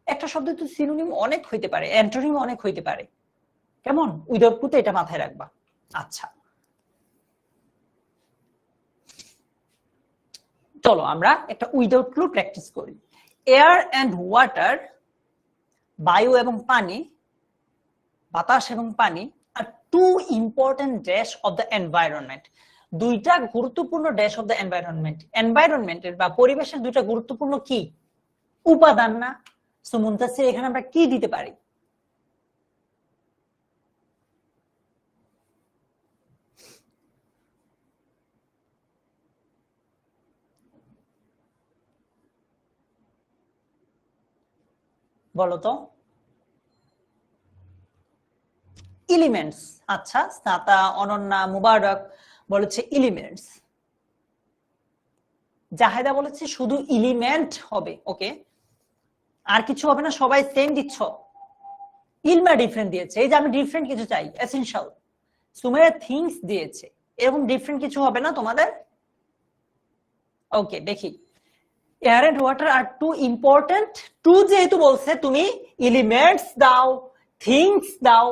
একটা শব্দ তো সিনোনিম অনেক হইতে পারে, অ্যান্টোনিম অনেক হইতে পারে, কেমন? উইদাউট ক্লু এটা মাথায় রাখবা। আচ্ছা, চলো আমরা একটা উইদাউট ক্লু প্র্যাকটিস করি। এয়ার অ্যান্ড ওয়াটার, বায়ু এবং পানি, বাতাস এবং পানি আর two important dash of the environment, দুইটা গুরুত্বপূর্ণ ড্যাশ অফ দ্য এনভায়রনমেন্ট। এনভায়রনমেন্টের বা পরিবেশের দুইটা গুরুত্বপূর্ণ কি উপাদান না? সো মুনতাসির এখানে আমরা কি দিতে পারি? বলো তো। এলিমেন্টস। আচ্ছা, স্নাতা, অনন্যা, মুবারক বলেছে এলিমেন্টস। জাহেদা বলেছে শুধু এলিমেন্ট হবে। ওকে, আর কিছু হবে না? সবাই সেম দিচ্ছ? ইলমা ডিফারেন্ট দিয়েছে, এই যে আমি ডিফারেন্ট কিছু চাই, এসেনশিয়াল। সুমাইয়া থিংস দিয়েছে, এরকম ডিফারেন্ট কিছু হবে না তোমাদের? ওকে, দেখি। Air and water are two important, two যেহেতু বলছে তুমি এলিমেন্টস দাও, থিংস দাও,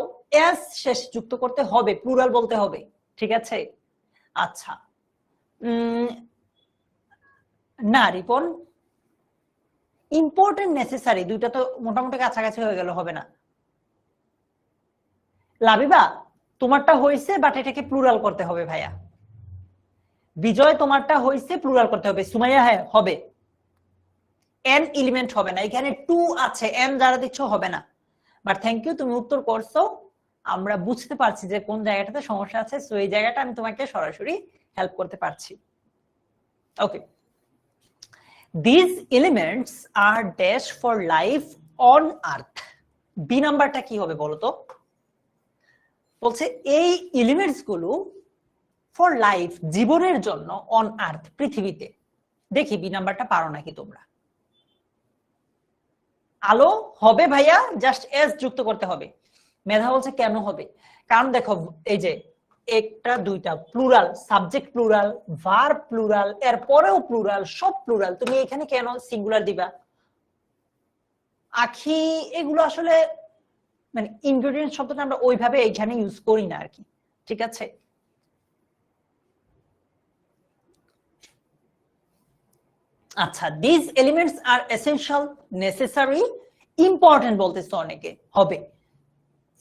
এস শেষ যুক্ত করতে হবে, প্লুরাল বলতে হবে, ঠিক আছে? আচ্ছা, না রিপন, ইম্পর্টেন্ট নেসেসারি দুইটা তো মোটামুটি কাছাকাছি হয়ে গেল, হবে না। লাবিবা তোমারটা হয়েছে, বাট এটাকে প্লুরাল করতে হবে ভাইয়া। বিজয় তোমারটা হয়েছে, প্লুরাল করতে হবে। সুমাইয়া হ্যাঁ হবে, এন এলিমেন্ট হবে না, এখানে টু আছে, এন যারা দিচ্ছ হবে না। বাট থ্যাংক ইউ, তুমি উত্তর করছো, আমরা বুঝতে পারছি যে কোন জায়গাটাতে সমস্যা আছে। সো এই জায়গাটা আমি তোমাকে সরাসরি হেল্প করতে পারছি। Okay, these elements are dash for life on earth. B নাম্বারটা কি হবে বলো তো? বলছে এই এলিমেন্টস গুলো ফর লাইফ, জীবনের জন্য, অন আর্থ, পৃথিবীতে। দেখি বি নাম্বারটা পারো নাকি তোমরা। আলো হবে ভাইয়া, জাস্ট এস যুক্ত করতে হবে। মেধা বলছে কেন হবে? কারণ দেখো এই যে একটা দুইটা plural, subject plural, verb plural, এর পরেও প্লুরাল, সব প্লুরাল, তুমি এখানে কেন সিঙ্গুলার দিবা? আখি এগুলো আসলে মানে ইনগ্রেডিয়েন্ট শব্দটা আমরা ওইভাবে এইখানে ইউজ করি না আর কি, ঠিক আছে? আচ্ছা, these elements are essential, necessary, important বলতেছে অনেকে, হবে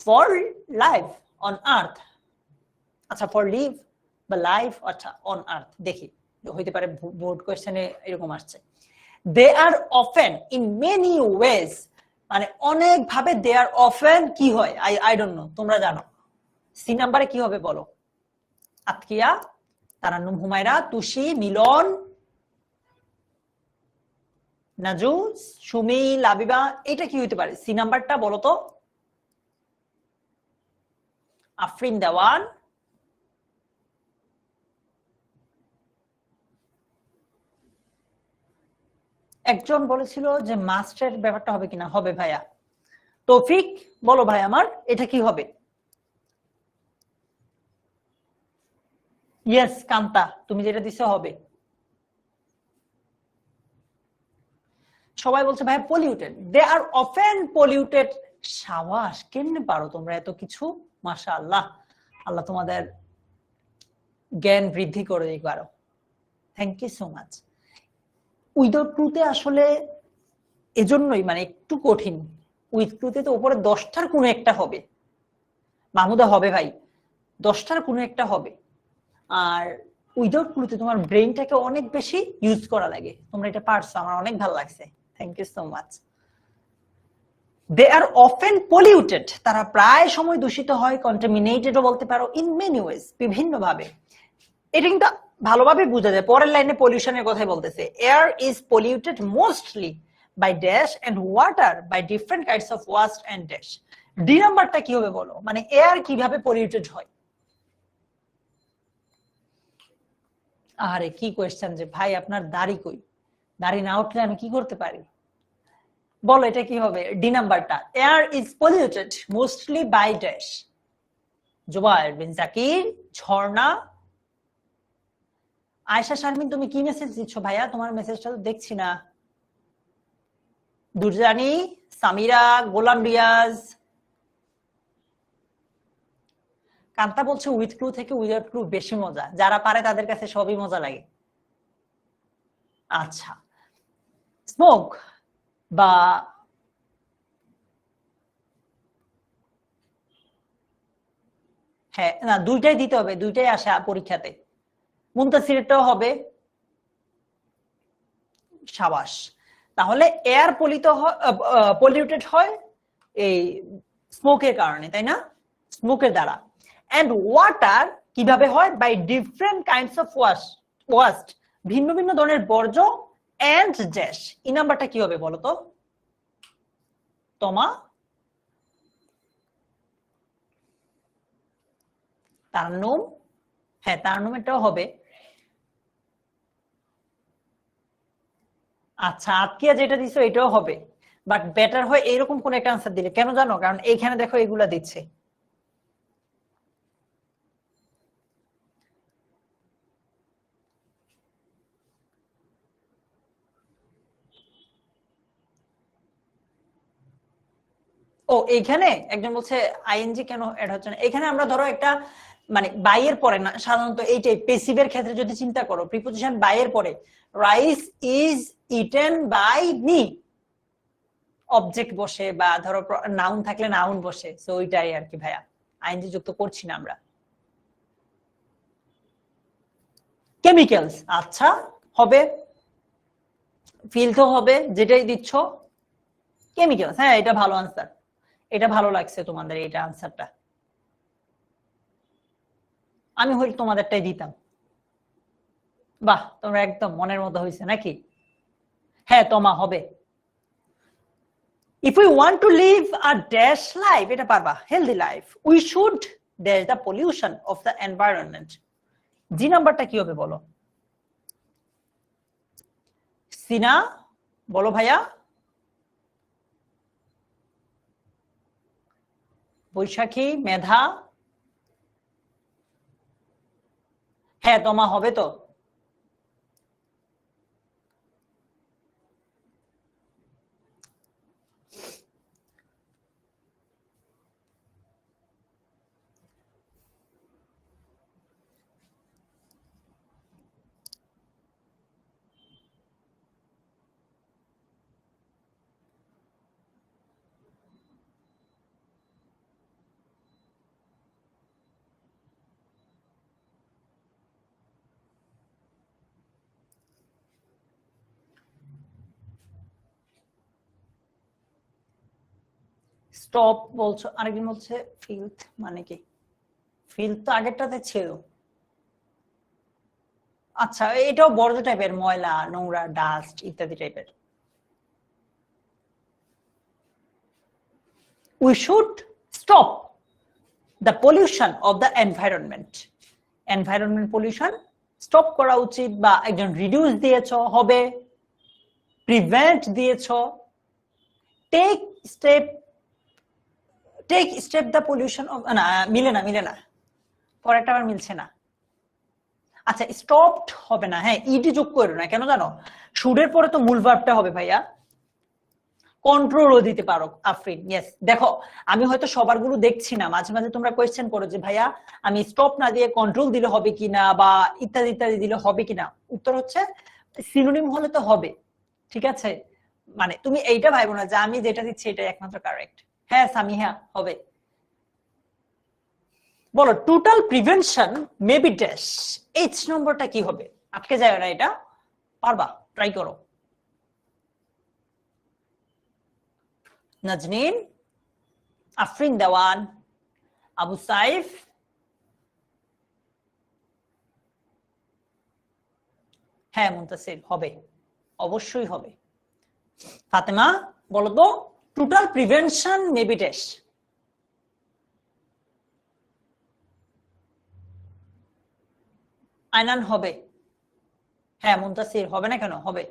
for life on earth। আচ্ছা, for live বা life, আচ্ছা on earth, দেখি হইতে পারে বোর্ড কোশ্চেনে এরকম আসছে। they are often in many ways, মানে অনেক ভাবে they are often কি হয়, I don't know, তোমরা জানো। সি নাম্বারে কি হবে বলো? আতকিয়া, তারান্নুম, হুমায়রা, তুষি, মিলন, নাজু, সুমি, লাবিবা, এটা কি হইতে পারে? সি নাম্বারটা বলো তো। আফরিন, দেওয়ান, একজন বলেছিল যে মাস্টার ব্যাপারটা হবে কিনা, হবে ভাইয়া। তৌফিক বলো ভাই আমার, এটা কি হবে? ইয়েস কান্তা, তুমি যেটা দিছো হবে। সবাই বলছে ভাই polluted, they are often polluted. সাবাস, কেমনে পারো তোমরা এত কিছু, মাশাআল্লাহ, আল্লাহ তোমাদের জ্ঞান বৃদ্ধি করে দিক আরো। Thank you so much. Without ক্লুতে আসলে এজন্যই মানে একটু কঠিন। উইথ ক্লুতে তো উপরে 10টার কোনো একটা হবে, মাহমুদা হবে ভাই, 10টার কোনো একটা হবে। আর উইদাউট ক্লুতে তোমার ব্রেইনটাকে অনেক বেশি ইউজ করা লাগে। তোমরা এটা পারছো, আমার অনেক ভালো লাগছে, thank you so much. They are often polluted, তারা প্রায় সময় দূষিত হয়, কন্টামিনেটেডও বলতে পারো, ইন মেনি ওয়েজ, বিভিন্ন ভাবে। এটা কিন্তু ভালোভাবে বোঝা যায়। পরের লাইনে পলিউশনের কথাই বলতেছে, air is polluted mostly by dash and water by different kinds of waste and dash. D নাম্বারটা কি হবে বলো, মানে এয়ার কিভাবে পলিউটেড হয়? আরে কি কোয়েশ্চেন যে ভাই, আপনার দাড়ি কই? দাড়ি না উঠলে আমি কি করতে পারি? বলো এটা কি হবে? ডি নাম্বারটা, air is polluted mostly by dash. Zubair bin Zakir, Jharna, Ayesha Sharmin, তুমি কি মেসেজ দিচ্ছ ভাইয়া? তোমার মেসেজটা তো দেখছি না। দুরজানি, সামিরা, গোলাম রিয়াজ, কান্তা বলছে উইথ ক্লু থেকে উইদাউট ক্লু বেশি মজা, যারা পারে তাদের কাছে সবই মজা লাগে। আচ্ছা, স্মোক বা হ্যাঁ, না দুইটাই দিতে হবে, দুইটাই আসে পরীক্ষাতে। মুনতাসিরটাও হবে। সাবাস। তাহলে এয়ার পলিউটেড হয় এই স্মোকের কারণে, তাই না? স্মোকের দ্বারা। এন্ড ওয়াটার কিভাবে হয়? By different kinds of waste, ভিন্ন ভিন্ন ধরনের বর্জ্য, এন্ড ড্যাশ। এই নাম্বারটা কি হবে বলো তো তোমা? তারন্নুম, হ্যাঁ তারন্নুমেরটাও হবে। আচ্ছা, আতকিয়া যেটা দিছো এটাও হবে, বাট বেটার হয় এরকম কোন একটা আনসার দিলে। কেন জানো? কারণ এইখানে দেখো এগুলা দিচ্ছে। ও এইখানে একজন বলছে আইএনজি কেন অ্যাড হচ্ছে না। এখানে আমরা ধরো একটা মানে বাইয়ের পরে না, সাধারণত এইটাই পেসিভের ক্ষেত্রে যদি চিন্তা করো, প্রিপোজিশন বাইয়ের পরে, rice is eaten by me, object বসে বা ধরো নাউন থাকলে নাউন বসে, সো ওইটাই আর কি ভাইয়া, আইএনজি যুক্ত করছি না আমরা। কেমিক্যালস, আচ্ছা হবে, ফিল তো হবে, যেটাই দিচ্ছ কেমিক্যালস। হ্যাঁ এটা ভালো আনসার, এটা ভালো লাগছে তোমাদের এটা আনসারটা। আমি হইলে তোমাদেরটাই দিতাম। বাহ, তোমরা একদম মনের মতো হয়েছে নাকি? হ্যাঁ তোমা হবে। If we want to live a dash life, এটা পারবা, healthy life, we should dash the pollution of the environment. জি নাম্বারটা কি হবে বলো? সিনা বলো ভাইয়া। বৈশাখী, মেধা, হ্যাঁ তোমা হবে তো। স্টপ বলছো, আরেকদিন বলছে ফিল্থ মানে কি? ফিল্থ তো আগেরটাতে ছিল। আচ্ছা, এটাও বর্জ্য টাইপের, ময়লা, নোংরা, ডাস্ট ইত্যাদি টাইপের। We should stop the pollution of the environment. Environment pollution stop করা উচিত, বা একজন রিডিউস দিয়েছো হবে, প্রিভেন্ট দিয়েছো, take step the pollution of, না মিলে না পরেরটা আবার মিলছে না। আচ্ছা স্টপড হবে না, হ্যাঁ ইডি যোগ করো না, কেন জানো? শুডের পরে তো মূল ভার্বটা হবে ভাইয়া। কন্ট্রোলও দিতে পারো আফরিন, ইয়েস। দেখো আমি হয়তো সবার গুলো দেখছি না, মাঝে মাঝে তোমরা কোয়েশ্চেন করো যে ভাইয়া আমি স্টপ না দিয়ে কন্ট্রোল দিলে হবে কিনা, বা ইত্যাদি ইত্যাদি দিলে হবে কিনা। উত্তর হচ্ছে সিনোনিম হলে তো হবে, ঠিক আছে? মানে তুমি এইটা ভাইবো না যে আমি যেটা দিচ্ছি এটাই একমাত্র কারেক্ট। হ্যাঁ সামিহা হবে। বলো total prevention may be dash, H নম্বরটা কি হবে? আটকে যায় না, এটা পারবা, ট্রাই করো। নাজনীন, আফরিন দেওয়ান, আবু সাইফ, হ্যাঁ মুনতাসির, হবে, অবশ্যই হবে। ফাতেমা বলো তো, total prevention maybe dash. Aynan হবে। হ্যাঁ মুনতাসির, হবে না কেন, হবে।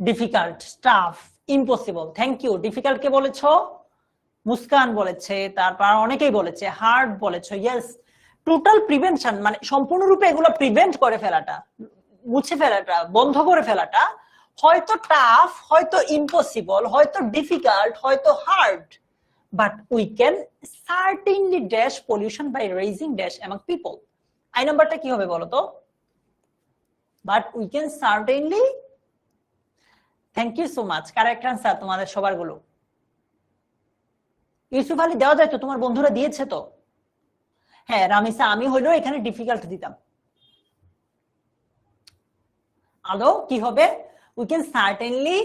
Difficult, tough, impossible. Thank you. Difficult কে বলেছো? মুস্কান বলেছে, তারপর অনেকেই বলেছে, হার্ড বলেছো। ইয়েস, টোটাল প্রিভেনশন মানে সম্পূর্ণরূপে এগুলো প্রিভেন্ট করে ফেলাটা, মুছে ফেলাটা, বন্ধ করে ফেলাটা হয়তো টাফ, হয়তো ইম্পসিবল, হয়তো ডিফিকাল্ট, হয়তো hard, but we can certainly dash pollution by raising dash among people. I নাম্বারটা কি হবে বলো তো? But we can certainly. Thank you so much. Correct answer তোমাদের সবার গুলো। ইউসুফ আলী দেওয়া যায় তো, তোমার বন্ধুরা দিয়েছে তো। হ্যাঁ রামিসা, আমি হইলেও এখানে ডিফিকাল্ট দিতাম। আলো কি হবে? উই ক্যান সার্টেনলি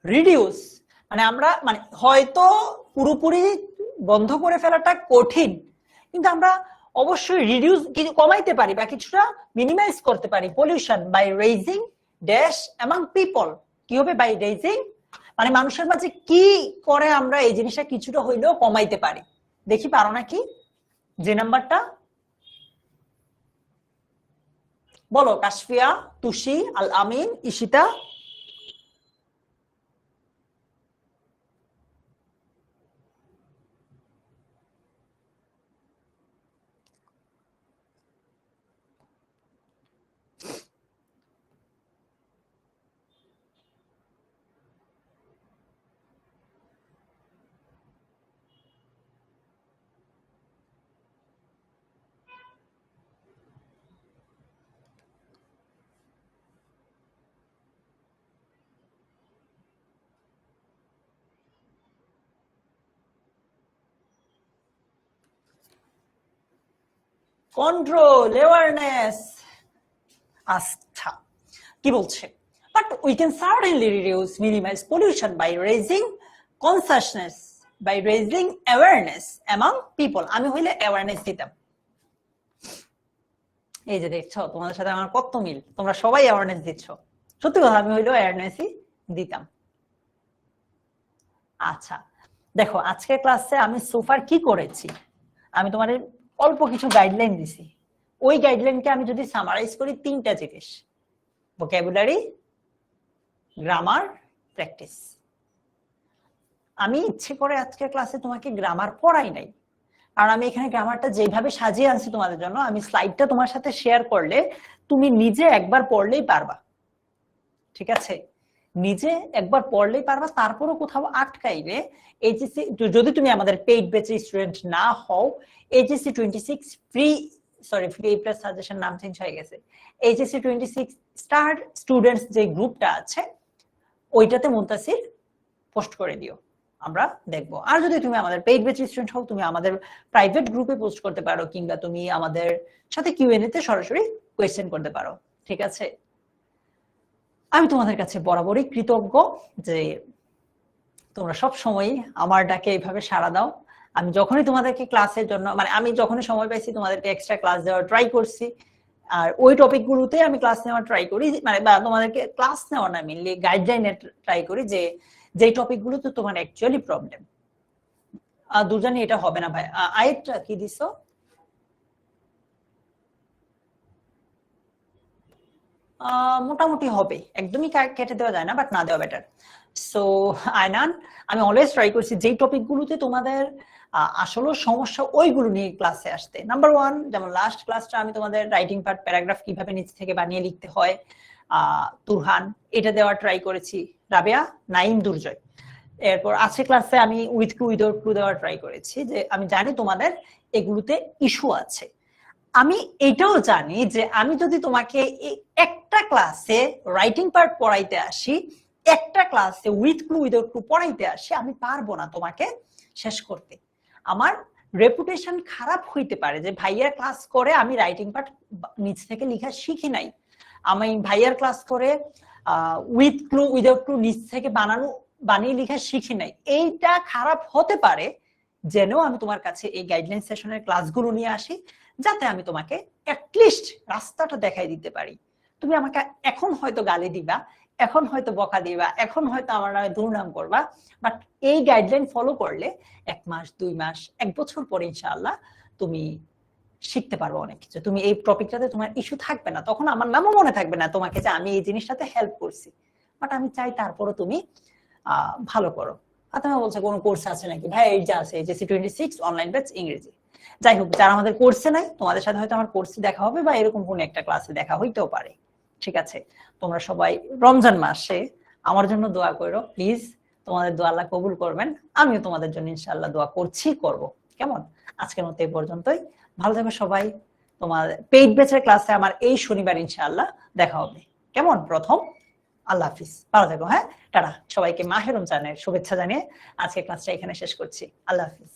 রিডিউস, মানে আমরা মানে হয়তো পুরোপুরি বন্ধ করে ফেলাটা কঠিন, কিন্তু আমরা অবশ্যই রিডিউস কিছু কমাইতে পারি বা কিছুটা মিনিমাইজ করতে পারি pollution by raising dash among people. কি হবে? বাই রেজিং, মানে মানুষের মাঝে কি করে আমরা এই জিনিসটা কিছুটা হইলেও কমাইতে পারি। দেখি পারো নাকি? যে নাম্বারটা বলো। কাশফিয়া, তুষি, আল আমিন, ইশিতা। Control, awareness. আচ্ছা, কি বলছে? But we can certainly reduce minimize pollution by raising consciousness, by raising awareness among people. আমি হইলে অ্যাওয়ারনেস দিতাম। এই যে দেখছো, তোমাদের সাথে আমার কত মিল, তোমরা সবাই অ্যাওয়ারনেস দিচ্ছ। সত্যি কথা, আমি হইলেও অ্যাওয়ারনেসই দিতাম। আচ্ছা দেখো, আজকের ক্লাসে আমি সোফার কি করেছি, আমি তোমাদের অল্প কিছু গাইডলাইন দিছি। ওই গাইডলাইনকে আমি যদি সামারাইজ করি, তিনটা জিনিস: ভোকাবুলারি, গ্রামার, প্র্যাকটিস। আমি ইচ্ছে করে আজকের ক্লাসে তোমাকে গ্রামার পড়াই নাই, কারণ আমি এখানে গ্রামারটা যেভাবে সাজিয়ে আনছি তোমাদের জন্য, আমি স্লাইডটা তোমার সাথে শেয়ার করলে তুমি নিজে একবার পড়লেই পারবা। ঠিক আছে? নিজে একবার পড়লেই পারবা, তারপরও কোথাও আটকাইলে এইচএসসি, যদি তুমি আমাদের পেইড ব্যাচের স্টুডেন্ট না হও, HSC 26 free, sorry free plus suggestion নাম চেঞ্জ হয়ে গেছে, এইচএসসি 26 স্টার স্টুডেন্টস যে গ্রুপটা আছে, ওইটাতে মুনতাসির পোস্ট করে দিও, আমরা দেখবো। আর যদি তুমি আমাদের পেইড ব্যাচের স্টুডেন্ট হও, তুমি আমাদের প্রাইভেট গ্রুপে পোস্ট করতে পারো, কিংবা তুমি আমাদের সাথে কিউএনএ তে সরাসরি কোয়েশ্চেন করতে পারো। ঠিক আছে? আমি তোমাদের কাছে বরাবরই কৃতজ্ঞ যে তোমরা সব সময় আমার ডাকে এইভাবে সাড়া দাও। আমি যখনই তোমাদেরকে ক্লাসের জন্য, মানে আমি যখনই সময় পাইছি তোমাদেরকে এক্সট্রা ক্লাস দেওয়ার ট্রাই করছি, আর ওই টপিক গুলোতে আমি ক্লাস নেওয়ার ট্রাই করি, মানে বা তোমাদেরকে ক্লাস নেওয়া না, মেনলি গাইডলাইনের ট্রাই করি, যে টপিক গুলোতে তোমার অ্যাকচুয়ালি প্রবলেম। দুজানি এটা হবে না ভাই। আরেকটা কি দিছো? মোটামুটি হবে, একদমই কেটে দেওয়া যায় না, বাট না দেওয়া বেটার। সো আয়নান, আমি অলওয়েজ ট্রাই করছি যেই টপিক গুলোতে তোমাদের আসলে সমস্যা, ওইগুলো নিয়ে ক্লাসে আসতে। নাম্বার 1, যেমন লাস্ট ক্লাসটা আমি তোমাদের রাইটিং পার্ট, প্যারাগ্রাফ কিভাবে নিচ থেকে বানিয়ে লিখতে হয়, তুরহান, এটা দেওয়ার ট্রাই করেছি, রাবেয়া, নাইম, দুর্জয়। এরপর আজকে ক্লাসে আমি উইথ ক্লু উইদাউট ক্লু দেওয়ার ট্রাই করেছি, যে আমি জানি তোমাদের এগুলোতে ইস্যু আছে। আমি এটাও জানি যে আমি যদি তোমাকে একটা ক্লাসে রাইটিং পার্ট পড়াইতে আসি, একটা ক্লাসে উইথ ক্লু উইদাউট ক্লু পড়াইতে আসি, আমি পারবো না তোমাকে শেষ করতে। আমার রেপুটেশন খারাপ হইতে পারে যে ভাইয়া ক্লাস করে আমি রাইটিং পার্ট নিচ থেকে লেখা শিখি নাই। আমি ভাইয়ার ক্লাস করে উইথ ক্লু উইদাউট ক্লু নিচ থেকে বানিয়ে লেখা শিখি নাই, এইটা খারাপ হতে পারে। যেন আমি তোমার কাছে এই গাইডলাইন সেশনের ক্লাসগুলো নিয়ে আসি, যাতে আমি তোমাকে অ্যাটলিস্ট রাস্তাটা দেখাই দিতে পারি। তুমি আমাকে এখন হয়তো গালি দিবা, এখন হয়তো বকা দিবা, এখন হয়তো আমার নামে দুর্নাম করবা, বাট এই গাইডলাইন ফলো করলে 1 মাস 2 মাস 1 বছর পরে ইনশাআল্লাহ তুমি শিখতে পারবো অনেক কিছু। তুমি এই টপিকটাতে তোমার ইস্যু থাকবে না, তখন আমার নামও মনে থাকবে না তোমাকে যে আমি এই জিনিসটাতে হেল্প করছি। বাট আমি চাই তারপরও তুমি ভালো করো। আর তুমি বলছো কোনো কোর্স আছে নাকি? ভাই এই যে আছে HSC 26 অনলাইন ব্যাচ ইংরেজি। যাই হোক, যারা আমাদের কোর্সে নাই, তোমাদের সাথে হয়তো আমার কোর্সে দেখা হবে বা এরকম কোন একটা ক্লাসে দেখা হইতেও পারে। ঠিক আছে, তোমরা সবাই রমজান মাসে আমার জন্য দোয়া করো প্লিজ। তোমাদের দোয়া আল্লাহ কবুল করবেন, আমিও তোমাদের জন্য ইনশাআল্লাহ দোয়া করব। কেমন? আজকের মতো এই পর্যন্তই। ভালো থাকবে সবাই। তোমার পেইড ব্যাচের ক্লাসে আমার এই শনিবার ইনশাআল্লাহ দেখা হবে। কেমন? প্রথম। আল্লাহ হাফিজ, ভালো থাকো। হ্যাঁ, টাটা। সবাইকে মাহে রমজানের শুভেচ্ছা জানিয়ে আজকে ক্লাসটা এখানে শেষ করছি। আল্লাহ হাফিজ।